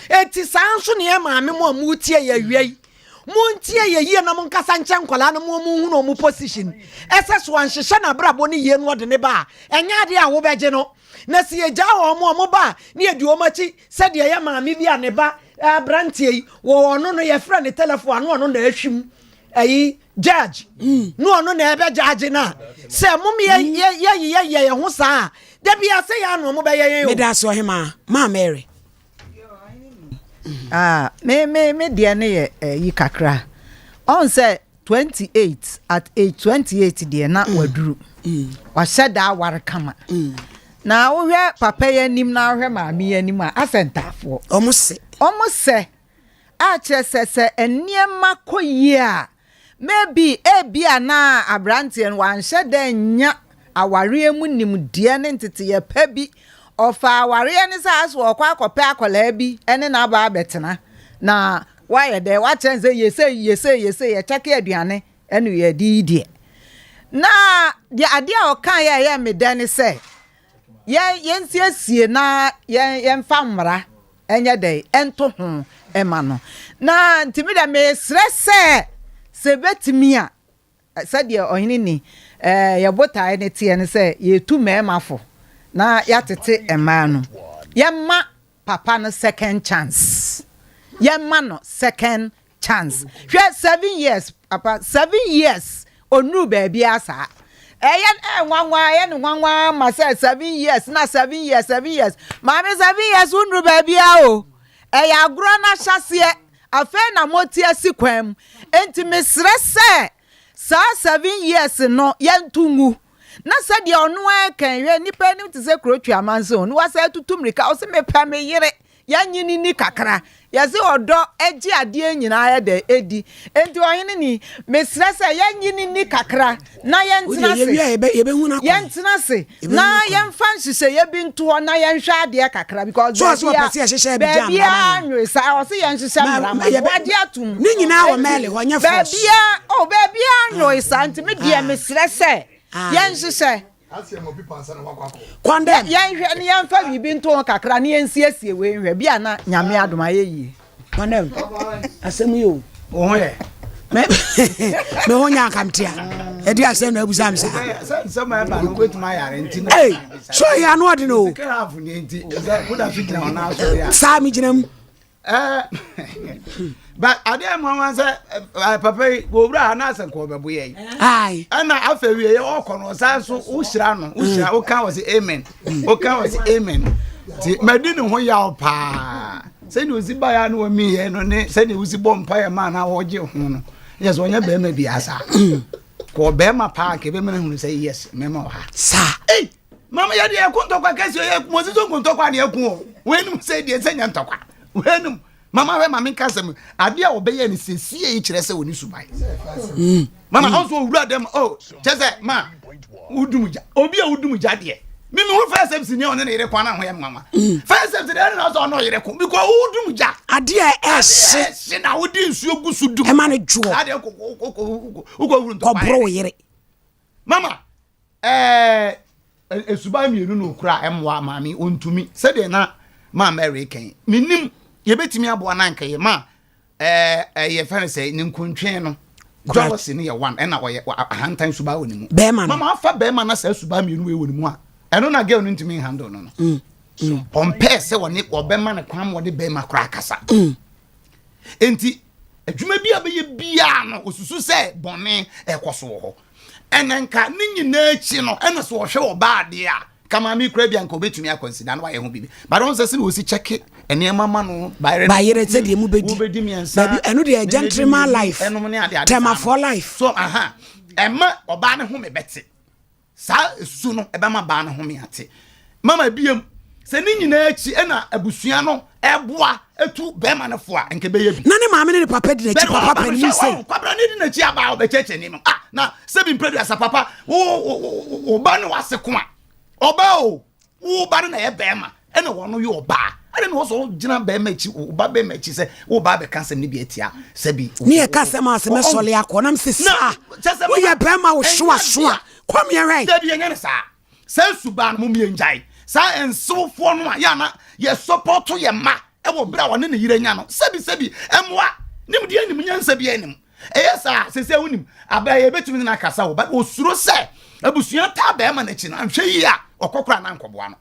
eti sanso ne e maame mo amutie ye wiei muntie ye yie na monkasa nche nkwala na mo hu no mu position ese so anhyehyɛ na brabo ne yie no de ne ba enya ade a wo beje no na si ye gya wo ba ne edi wo machi se de ye maame bi a ne ba abrantie yi wo ono no ye fra ne telephone ono na ahwim ayi judge no ono na ebe judge na se mum ye ho saa da bia se ya no mo be ye me da so hema ma Mary me dia ne ye yi kakra on say 28 at age 28 dia na waduru wa sheda war kama na wo hwe papa ya nim na hwe maami ya nim a asentafo omo se a chesese eniema koyi a maybe ebia na abrante en wan sheda nya aware mu nim dia ne ntete ye pa bi ofa aware ne sa aso okwa akope akola bi ene na aba betena na why de wa chenze yese ye cheke aduane enu ye di na dia ade a okan ye me dane se ye nsiesie na ye mfamra enye de ento ho ema no na ntimi da me stress se betimi a sade ohini ni ye botai ne tie ne se ye tu memafo na yatete ema no yemma papa no second chance yemma no second chance hwe 7 years papa 7 years onu baby asa nwanwa ma say 7 years na 7 years mama 7 years unu baby o agro na hyase afa na motie sikwam enti mesrese sa 7 years no yentungu na said your no can we nipa nim te se krotwa amanso no wasa tutumrika o se mepa me yere yanyini ni kakra ya se odo eji ade nyina ya de edi enti ohene ni mesresa yanyini ni kakra na yentena se na yemfa nhyehyɛ ye bi nto na yenhwɛ ade kakra because so pese hyehyɛ bi jam na no sa o se yenhyehyɛ mrama ade atum ni nyina wo mele ho nya force baby anyo sa enti me die mesresa yenhyehyɛ asem obi pansa na wakwa condemn yenhwɛ ne yemfa bibi nto kakra ne yensiesie we nhwɛ bia na nyame adoma ye condemn asem yo o ye me ho nya kamtia edi asem na abusam sa se ma ba no betuma yare nti na so ya no odi no ka hafu ni nti wo da fit na ona so ya sa mi ginam but ade mo wan say papa go bra na asan ko bebo ye ai ana afa wie ye o kono sa so wo hira no wo hira wo kan was amen wo kan was amen ti madini ho ya pa se ni ozi ba ya no wa mi ye no ne se ni ozi bompa ya ma na wo je ho no yes wonya be ma bi asa ko be ma pa ke be me hu say yes me ma ha sa mama ya deekuntokwa kasi ye mozizo kuntokwa ne eku wenu say de se nya ntokwa wenu mama we mama nkasem ade a obeye ni sesie yi kire se woni subai mama also wura dem chese ma udumuja obi a udumuja de mimi wo first step ni on ne yire kwa na ho ye mama first step de na so no yire ko because udumuja ade a ehye na wodi nsuo gusu dum e ma ne juo ade ko wuru ntokwa ko bro yire mama esubai mienu no kura emwa mami ontumi se de na ma American minim ye betimi aboa na nka ye ma ye fere say ne nkontwen no jealousy ne ye one e na wo ye ahantan suba woni mu mama afa be ma na sa suba mienu we woni mu a eno na girl no ntimi handle no no on pair se woni obe ma ne kwam woni be ma kura kasa enti adwuma bia be ye bia no osusu se bone ekoso ho enenka ne nyina echi no eno so wo hwe oba ade a kama mi kura bia nka obetumi akonsida na wa ye ho bibi but on say we check ene mama no bayere se de mu bedi baby eno de gentleman life tema for life so emma oba ne ho me bete sa esu no ebe ma ba ne ho me ate mama biem se ni nyina echi ena abusua no eboa etu be ma ne fo a nke be ye bi na ne maame ne papa de na chi papa ni say papa ne di na chi aba obecheche ni na se bi mpredu asa papa wo ba ne wase ko a oba wo ba na ye be ma ena wono ye oba ade no so gina be ma chi oba be ma chi se wo ba be kansem ni bi etia se bi ni e kasem ase me sole akonam se sa wo ye be ma wo hwa kom ye right da bi enye sa sa suba no mo mi enjai sa ensofo no ya na ye support ye ma e wo bra woni ne yire nya no sebi emwa nim de anim nyansa bi anim eyesa sese wonim abaye betumi na kasa wo but osuro se abusua ta ba ma na chi na hwe yi a okokora na nkoboa no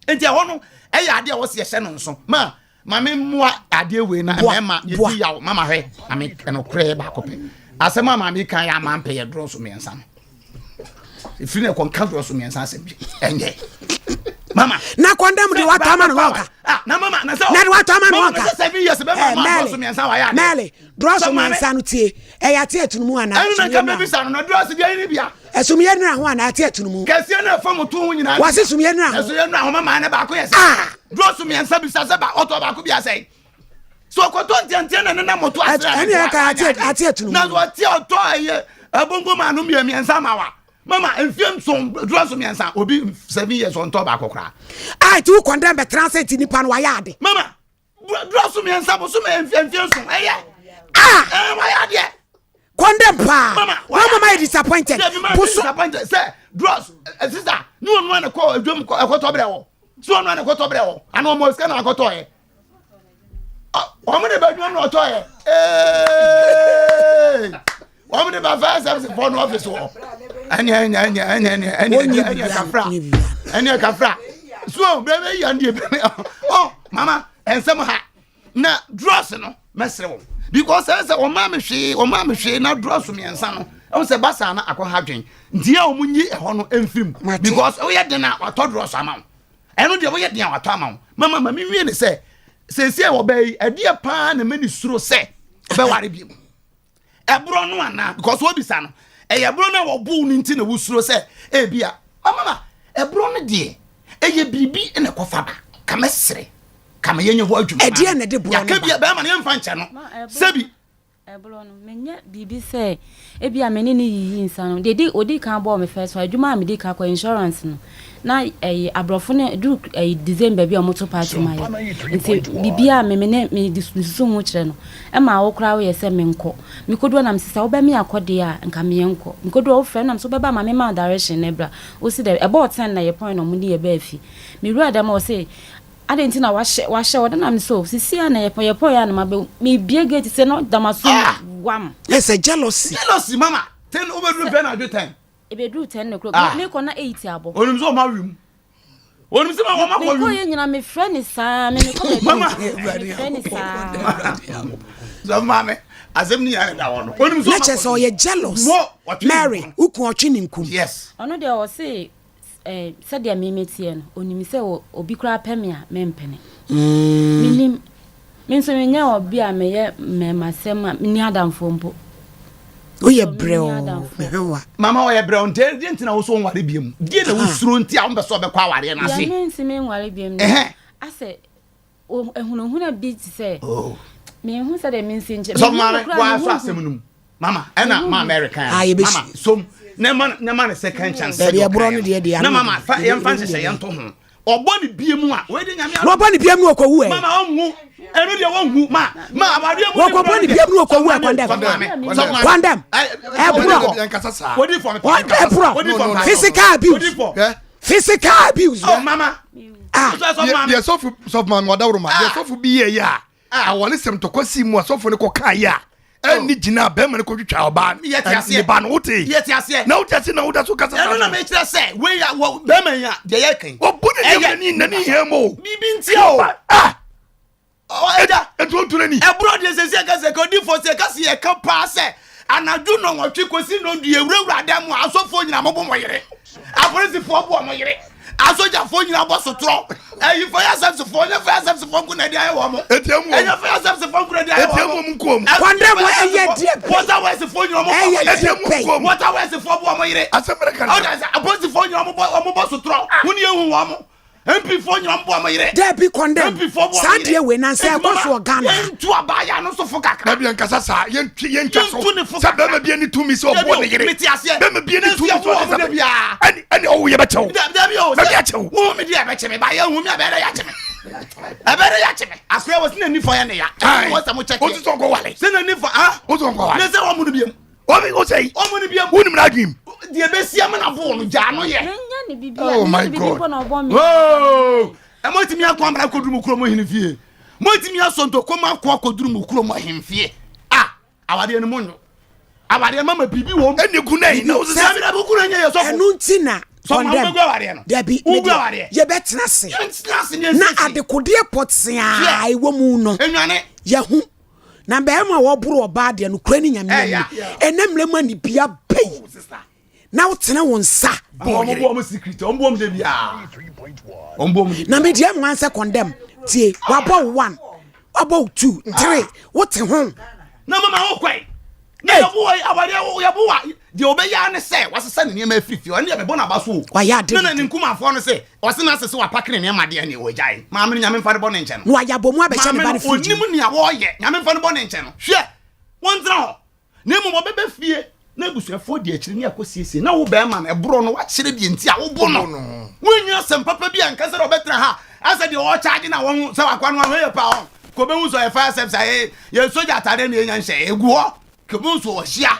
enti ho no eya ade a wo se ye no nso mame mmoa ade we na mema yedi yawo mama hwe ame no kre ba kope asema mama kan ya mampe ye dro so mensa no if you kon kan dro so mensa asem enye mama na condemn the water man wonka na mama na say na water man wonka 7 years be mama dro so mensa wa ya mele dro so mensa no tie e ya tie tunumu ana enu na ka baby sa no dro so dia ni bia esumye nra ho ana tie tunumu kase na fam to ho nyina wase sumye nra ho esumye nra ho mama na ba ko yesa dro so mensa bi sa ba oto ba ko bia say so ko to ntiantia na moto asra enu ya ka atie tunumu na so tie oto aye abongo ma no mensa mawa mama enfiem so dro so mensa obi 7 years on top akokra ai tu condemn be transit ni pan wa yade mama dro so mensa bo so enfiem so eye wa yade condemn pa mama my disappointed disappointed say dross sister no one na call adwom akoto bre wo so no na akoto bre wo ana mo ska na akoto e o mo de ba adwom na oto e o mo de ba fa service for no office wo anya kafra so brebe yande oh mama ensem ha na dross no mesre wo because say o ma me hwe na dross me ensa no e say basa na akwa dwen ntia o munyi e ho no emfim because o ye de na wato dross ama eno de o ye de na wato ama mama me wie ne say wo be ade pa na mani suro say be ware bi ebro no ana because wo bisa no e ye bro na wo bu ni nti na wo suro say e bia mama ebro no de e ye bibi na kofa ba kamesre kama yenye ho adwuma ede na de bro no ya ka bia ba ma ne mfa nche no sebi ebro no menye bibi say e bia meni ni yi nsa no de odi kan bo me first adwuma me di ka kwa insurance no na abrofo ne du December bia moto party ma ye nti bibia me disusu ho kire no e ma wo kra wo ye se menko me kodo na msisa wo ba me akode a nka me yenko me kodo wo frɛ na so beba ma me ma direction ne bra wo si de about 10 na ye point no mu ni ye ba afi me ru adam wo say adenti na wahye wada na me so sisi na yepo ya na mabe me bie gate se no damaso wam yes a jealousy mama 10 over do pen at time e be do 10 no clock me ko na 8 abo onum so ma wim onum se ma wo ma ko wim me ko ye nyina me friend sa me ko be mama friend sa so mama azem ni ya da wono onum so na chese o ye jealous Mary uku otwe ni nkum yes ono de o say said ya memetie no onimi se obi kura pemia mempene minim menso menya obi a meye memasema ni adamfo mpo oye breo mewa mama oye breo nte ntina wo so nware biem die na wo suro nti a wo beso be kwa aware na se ya mensi me nware biem ase ehunahuna bi ti se me hu se de mensi nche so mama wa so asemnum mama ena ma American mama so na man second chance e be bro no de na mama fa yem fa se yento ho obo ni biemu a we de nyame obo ni biemu okowu e mama onhu enu de wonhu ma abade mu obo ni biemu okowu e condemn e bro yankasa sa wodi for me physical abuse oh mama de so man wadawro ma de so bi ye ya wole sem to kwasi mu so ne ko kan ya ani gina be man ko twitwa oba yetiase ba no wote yetiase na wotase na woda so kasa eno na me kire se we ya be man ya de ye kan obu ne ni hemo bibi ntio eda etu ni ebro de se ka se ko di fo se ka se ye kan pa se anaju no nwotwe kosi no du ewurawura dem asofo nyina mo bo yire apolisi fo bo mo yire asoja fo nyina bo sotro eyi fo ya service fo ne fo ya service fo kuna dia wo mo etiamu eyi fo ya service fo kuna dia wo etiamu mkom kwande mo eye die water west fo nyina mo etiamu mkom water west fo bo mo yire asemreka o da apolisi fo nyina mo bo sotro huni ehu wo mo MP fo nyina mo bo mo yire there be condemn sadie we na say go so Ghana entu abaya no so fo kakra na bia nkasa sa yentwa so sa be ma bia ni tumi so bo ne yire be ma bia ni tumi so sa bia ani o ye bechew na bia chew wo me dia beche me ba ya hu me abere ya cheme abere ya cheme akwa wo sina ni fo ya ne ya wo sa mo check o so go wale sina ni fo o so go wale ne se wo mu no biem o say o mu no biem wo ni mra dream die be sia me na fo no ja no ye nya ni bibia oh my god oh e mo ti mi akwa mra kodum kuro mo hini fie Montimi asonto koma kwa koduru mu kuro mo hemfie. Ah, awade no monyo. Awade mama bibi wo eni kunai na wo se abira bu kunai ye so. Enu ntina. So ma go awade no. Debi. Ye betena se. Na adekode potsia ewo mu no. Enwane. Ye hu. Na be ma wo buru oba de no kura ni nyame. Enemle ma ni bia bei. Na wo tena won sa. Ombo secret. Ombo de bia. Ombo. Na me dia mo ansa condemn. Tie, wabo 1. Wabo 2, 3. What ho? Na mama wo kwai. Na yabu yabu de obeya ne se wasesa ne niam afifi o ne ya bebo na baso wa ya de na nkumafo no se wase na asese wa pakene ne ma de ne wo jai ma me nyame mfa de bo ne nche no wa ya bomu abehye ne ba ne fiji onim ne awo ye nyame mfa de bo ne nche no hwe won tra ho na mu bebe fie na busuafo de akiri ne akosiesie na wo be ma na ebro no wa kire bi enti a wo bo no wonnya sempapa bi anka se obetra ha asa de o charge na won se wakwa no ho ye pa ho ko be hu so e fire service aye ye soja tare ne nya nhye egu ho ko be so wo hia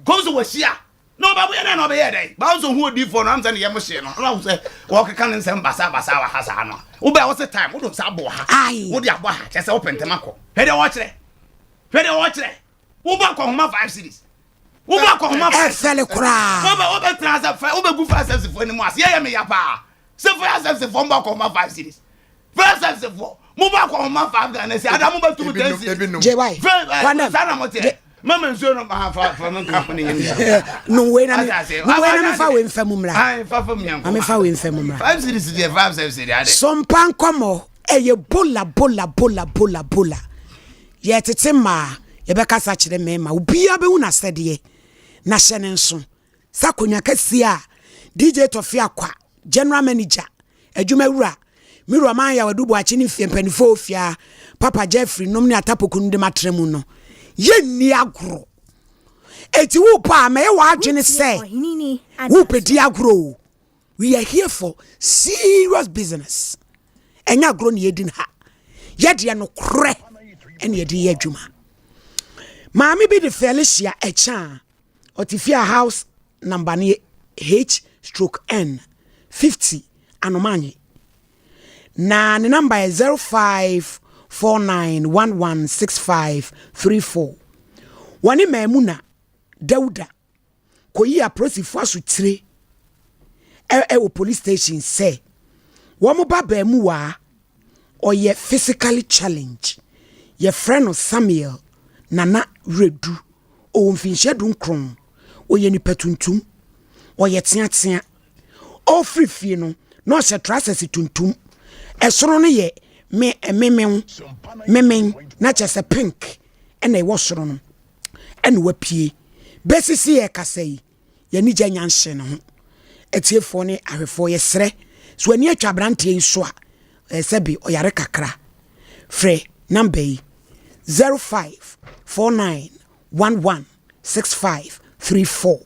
Kozo washia. No babu yana no be yede. Ba so hu odi for no am say ye mo hye no. Na say wo keka ne nsem basa wa hasa no. Wo ba wo se time wo do sa bo ha. Wo di abo ha. Chese wo pentema ko. Hede wo kire. Wo ba ko homa 5 series. Wo ba ko homa 5 sele kura. Wo ba transfer fa wo ba gu fa service for ni mo as ye me ya pa. Se for service for ba ko homa 5 series. First service for mo ba ko homa 5 Ghana se adamu ba tu 10 series. JY. Sana mo te. Mama nso no ma fa man company no we na me fa we mfam mra ai fa me fa we mfam mra 5 series dey 5 series dey Sompa Nkomo eye bola ye tete ma ye be kasa kire me ma obi abehu na sede na hyene nso sakonwa kasi a DJ Tofi Akwa general manager adwuma wura miru man ya wadubu achi ni mpanifo ofia Papa Jeffrey nom ni atapokunu de matremu no ye ni agro eti wo pa me wa adwene say wo pedi agro we are here for serious business enya agro ni edin ha ye de no kre ene ye de ye adwuma maami bi de Felicia echa otifia house number ni H/N 50 anomanye na ne number is 0549116534 wani Maimuna Dauda koyi aprosifo asutire o police station say womo baba mu wa oye physically challenge ye friend of Samuel Nana Redu o mfinhye dunkron oye ni patuntum oye teatea o frifie no no se trasses tuntum esoro no ye memen na chese pink ena e wosoro no ena wapie besisi e kasai ye ni gya nyanhye no ho etiefo ne ahwefo ye sre so ani atwa brante nso a sebi oyare kakra frɛ number 0549116534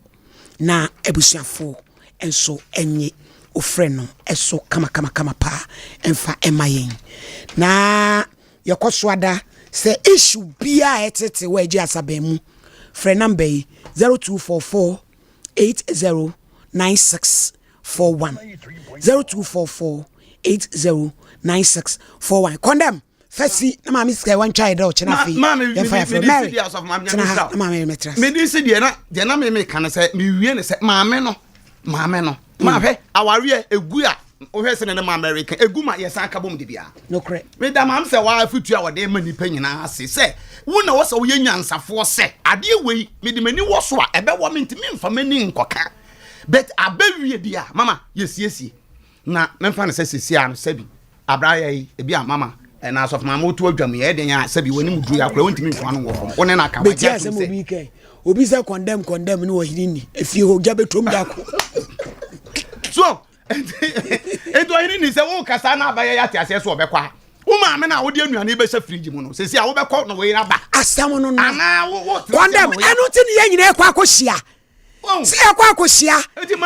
na ebusuafo enso enye ofrɛ no eso kama pa emfa emayen na yekosoada se issue bia etete waji asabemu frɛ number 0244809641 0244809641 condemn Fesi na mami sky one child o chena fi ya fire from Mary na mami metra me di se de na me kan se me wie ne se mame no ma hwe aware egu a o hwe se ne ma America egu ma ye san ka bom de bia no kre me da mam se wa afutu a wode ma nipa nyina ase se wo na wo se wo ye nyansafo se ade wei me de mani wo so a ebe wo me ntimi mfa mani nkoka but abawie dia mama yesiesie na memfa ne se sesia no sabi abraya yi ebi a mama na asof mama otu adwam ye de nya sabi woni mu duru akora wontimi nfa no wo fom woni na aka bagia se mo bi kai obi se condemn ni wo hinini efie ho gya betom dako so edo hinini se wo kasa na abaye ya ti ase so obekwa wo ma me na wo de anuane be sha fridge mu no se si a wo bekọ no wo yira ba asam no ana wo condemn enu ti ni ye nyina ekwa akohia se ekwa akohia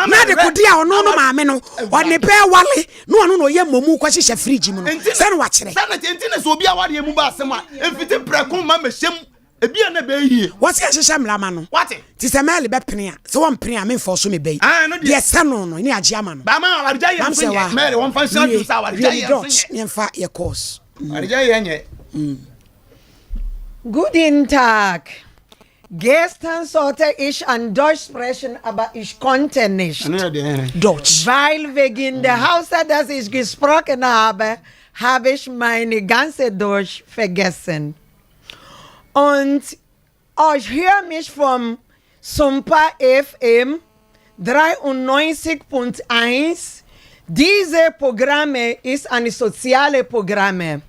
na de kodi a ono no maame no oni pe wale no ono no ye momu kwa hihia fridge mu no se no wa kire sana tentine so obi a wade mu ba asem a emfiti preko ma mehyem ebia na be yie wasi ahihia mlama no wate ti se mele be pene a se won pene a me for so me be ye se no no ni age ama no ba ma warja ye mele won function do sa warja ye ye fa ye course warja ye nye Guten Tag. Gestern sollte ich an Deutsch sprechen, aber ich konnte nicht. Deutsch. Weil wegen der Hause, das ich gesprochen habe, habe ich meine ganze Deutsch vergessen. Und ich höre mich vom Sompa FM 93.1. Diese Programme ist eine soziale Programme.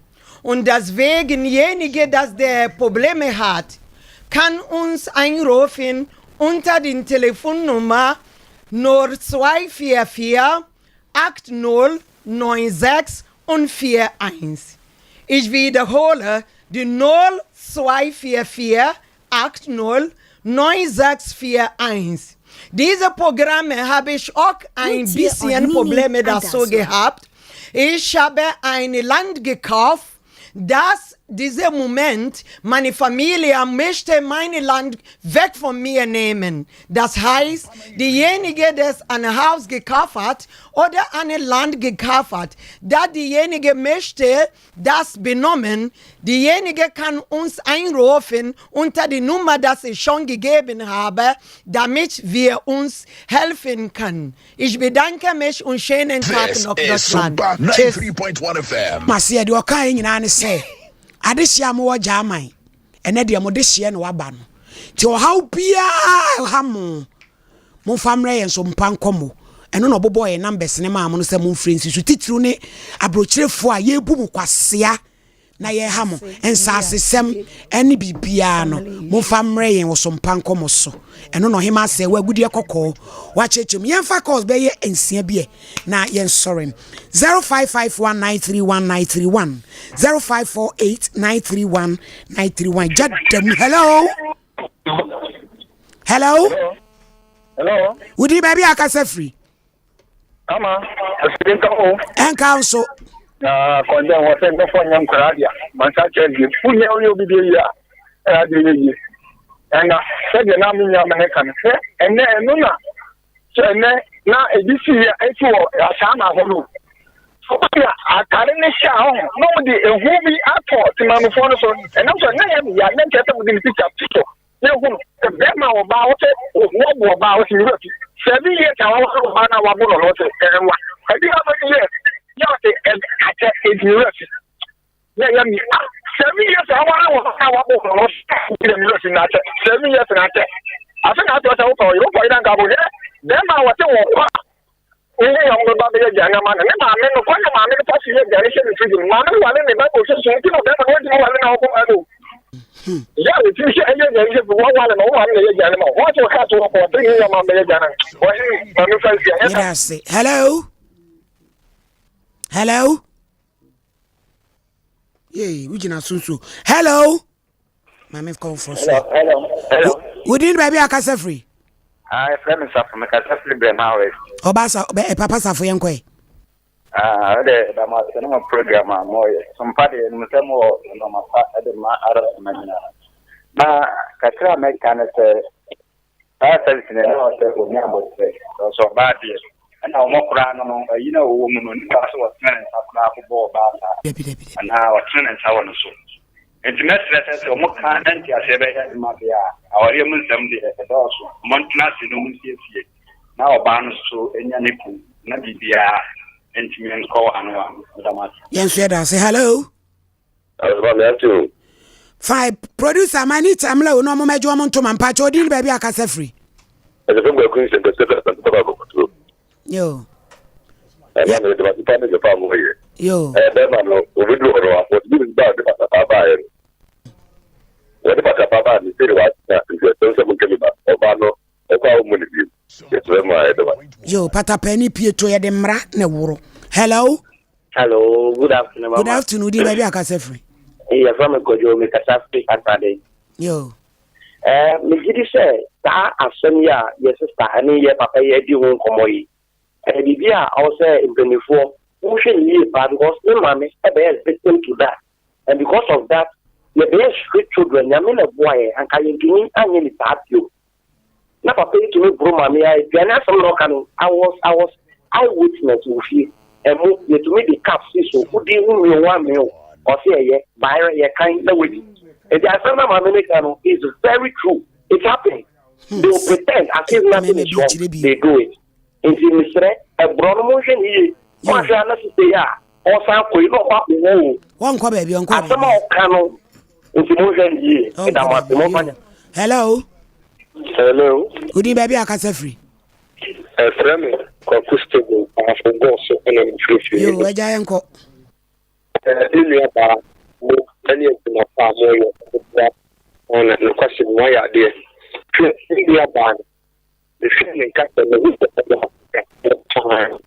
Und deswegen, derjenige, der Probleme hat, kann uns anrufen unter die Telefonnummer 0244 8096 und 41. Ich wiederhole die 0244 809641. Diese Programme habe ich auch ein bisschen Probleme dazu gehabt. Ich habe ein Land gekauft, dass dieser Moment meine Familie möchte mein Land weg von mir nehmen. Das heißt, diejenige, der ein Haus gekauft hat oder ein Land gekauft hat, da diejenige möchte das benommen, diejenige kann uns anrufen unter die Nummer, das ich schon gegeben habe, damit wir uns helfen können. Ich bedanke mich und schönen Tag noch Deutschland. Sompa 93.1 FM. Masia de okai nyina ne se. Adesia mo German. Ene de mo de hye no aba no. Ti o haw bia ha mo. Mo famre yen Sompa Nkomo. Eno no bobo ye numbers ne ma mo no se mo friends su titru ne abrochirefo a ye bu mu kwasea na ye ha mo ensasesem ene bibia no mo famre yen wo Sompa Nkomo so. Eno no hima se wa gudie kokko wa chechum yen fa cause be ye ensia bie na yen sorry 0551931931 0548931931 jadam hello Hello. Udi baby akasa free Ama, President Nkomo. Council. Condemn was sent for young Caradia. Manchester, full year be here. And said the name in American. And then, no, so now a DC here, I saw Asana Holu. So I can't show nobody a movie at all to my phone. And I'm saying, I didn't get them within the picture. The Bema about it, what about you? 7 years, I was on our motor. I do have a year. Yeah, it's university. Yeah, 7 years, I was our motor. 7 years, and I think I thought I was you point and go there. Then I was we are about the Janaman, and I'm in the point of my generation. Mamma, one in the Bible says, you know, that's what you do. Yeah, it's one Hello. Yeah, we can so. Hello. Mama call for Hello. We didn't baby akasa free. I friend from akasa free be now. Obasa papa safo yenkoi. The my program more some party and Mutemo no my my other imagine. Kakra make kind of I said in so bad. And our Mokran, you know, woman on the castle was tenants of ball about and now tenants are on the soul. And to mess letters or Mokan and Tiasebe Mafia, our human assembly at the door, Montnas in Umusia. Now a barn so in Yanipu, Nabia. And call and yes, say hello. Five producer, my need time low, no more major amount to my patch or deal baby akasa free. Yo. Yo. Yo, Pata Penny Pietro ya demra ne wuro. Hello. Hello, good afternoon. Good afternoon, di baby akasa free. Yeah, from Kojo me kasa free Saturday. Yo. Me gidi say ta asem ya your sister ani ye papa ye di won komo yi. Bibia I was say imprenifo, who should live because the mommy is victim to that. And because of that, the best street children, Yamina boy, and Kaying and any part you. Now, papa to me, bro, mammy, I was eyewitness with you, and to me the cap so who didn't know 1 mil. or say ye buy ye kind the way. And the Asana Americano is very true. It's happening. They will pretend as if nothing is wrong. They do it. In the Misre, a broad motion here. What shall I say? Or some coin of one call baby on call. Some canoe in the motion here. Hello. Hello. Good evening, baby. I can say free. A friend, Costable, I forgot so and you a giant call. About any of my family on the question why are there? About the feeling cut the time.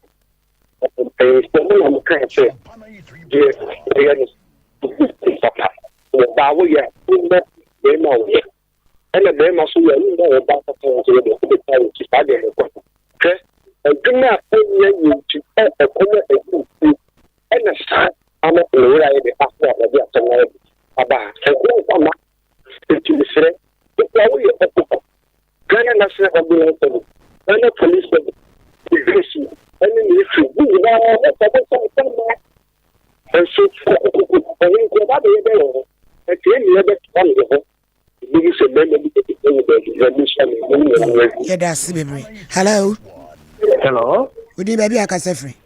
I'm trying to say, and the name of the about the okay, and do not you to and the start. I'm not going to the passport of the about the say, the Ghana National Ambulance, Ghana Police, Immigration, and military. And so, yeah, that's baby. Hello. Hello. Good evening, baby. I can say free.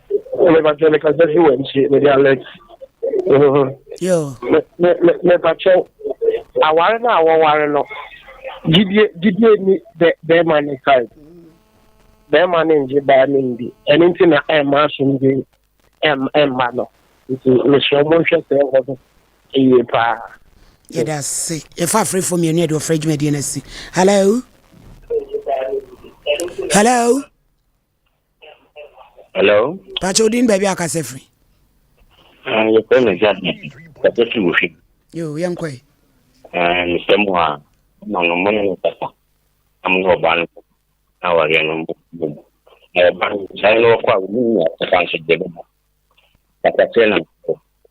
Yo. Me pacho. Aware na aware no. Gidie ni the man side. The man nje ba ni ndi. Anything na ma so ndi ma no. It me show mo hwe se ho e pa. Yeah, that's it. If I free from you near the fridge medicine. Hello. Hello. Hello. Pacho din baby I can say free. You can exactly. That's the solution. You young quay. Mr. Moha, no papa. I'm no ban. Our young boom. I know quite me a fancy devil. But I tell him,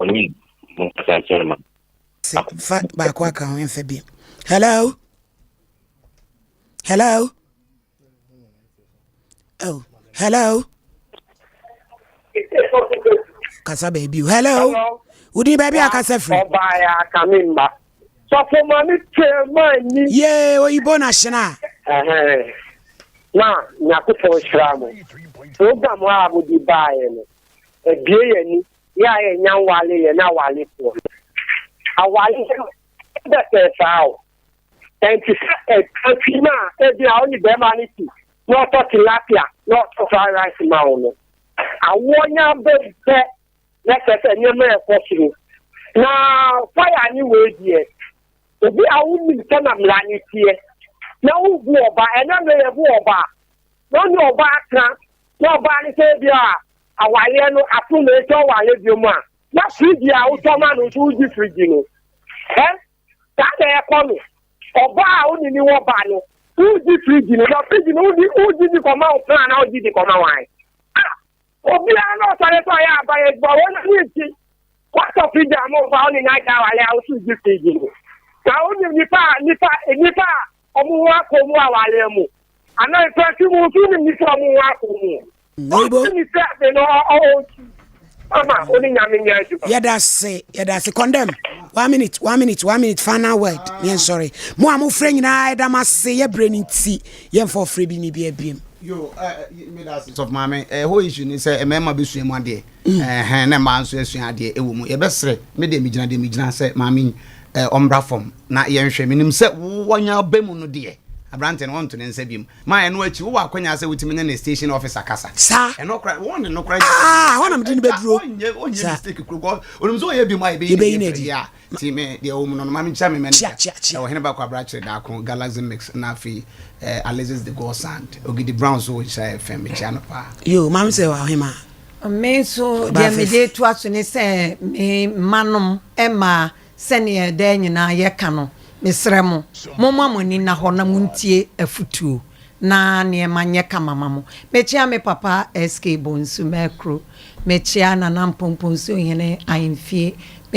only Montana. Fat back work on Fabi. Hello. Hello. Oh, hello. Kasa baby. Hello. Udi baby akasa free. Obaya kamimba. So for money money. Yeah, oyibo national. Na nyakufo shiramu. Program wa abudi bae no. Ebie ni ya enyan wale ye na wale po. Awale da sao. And to say a pina, every only bemanity. Not to tilapia, not to fried rice mauno. I want your bed set. Let's say you may have possible. Now, why are you waiting? To be a woman, son of Lani here. No war by another war bar. No back, no body savior. A while no accumulator while you man. Not see the outman who's different. Eh? That they are coming. Ọba oni ni wọ́n bá ní wúdi fíríjì ní lọ fíríjì ní wúdi ní kọ́ máa fún àná òjì ní kọ́ máa wáyé. Obi àná ọ̀sán tó ayé àbáyé gbọ́ wọ́n ní ìtì wọ́tọ̀ fíríjì àmọ́ ọba oni ní àjà wàlẹ́ àwọn tó di fíríjì ní. Àwọn ní nípa ọmú wa kò mú àwàlẹ́ mu. Àná ìfẹ́ tí mo tún ní nípa ọmú wa kò mú. Ó tún ní fẹ́ àbẹ̀ ní ọ̀ọ́tù. Yeah, that's it. Condemn. 1 minute. Final word. Me sorry. Mo amu friend na da ma say ye brain tea. Ye for free bi ni bi abiem. Yo, me that's of mama. Whole issue ni say mema be sua mu ade. Na ma nso asua ade ewo mu. Ye be sere. Me de me gina say mama ombra form na ye nhwe menim say wonya ba mu no de. Abrante no wonto ne nsa biem ma eno achi wo akwanya se wutimi na station officer kasa sa eno kra won no kra wona me din bedro onye mistake kro onum so ye biem ai be ya ti me de wo mu no ma me cha me manager e wo hene ba kwa brache da ko Galaxy Mix na fi Alexis the Gold Sand Ogidi Brown so cha FM cha no pa yo mam se wa hema me so de me de to aso ne se me manom ema sene de nyina ye ka no mesremo momma moni na ho na muntie afutuo na ne manye kama mamo mechia me papa SK Bonsu Mekro mechia na nampomponso hene ahemfie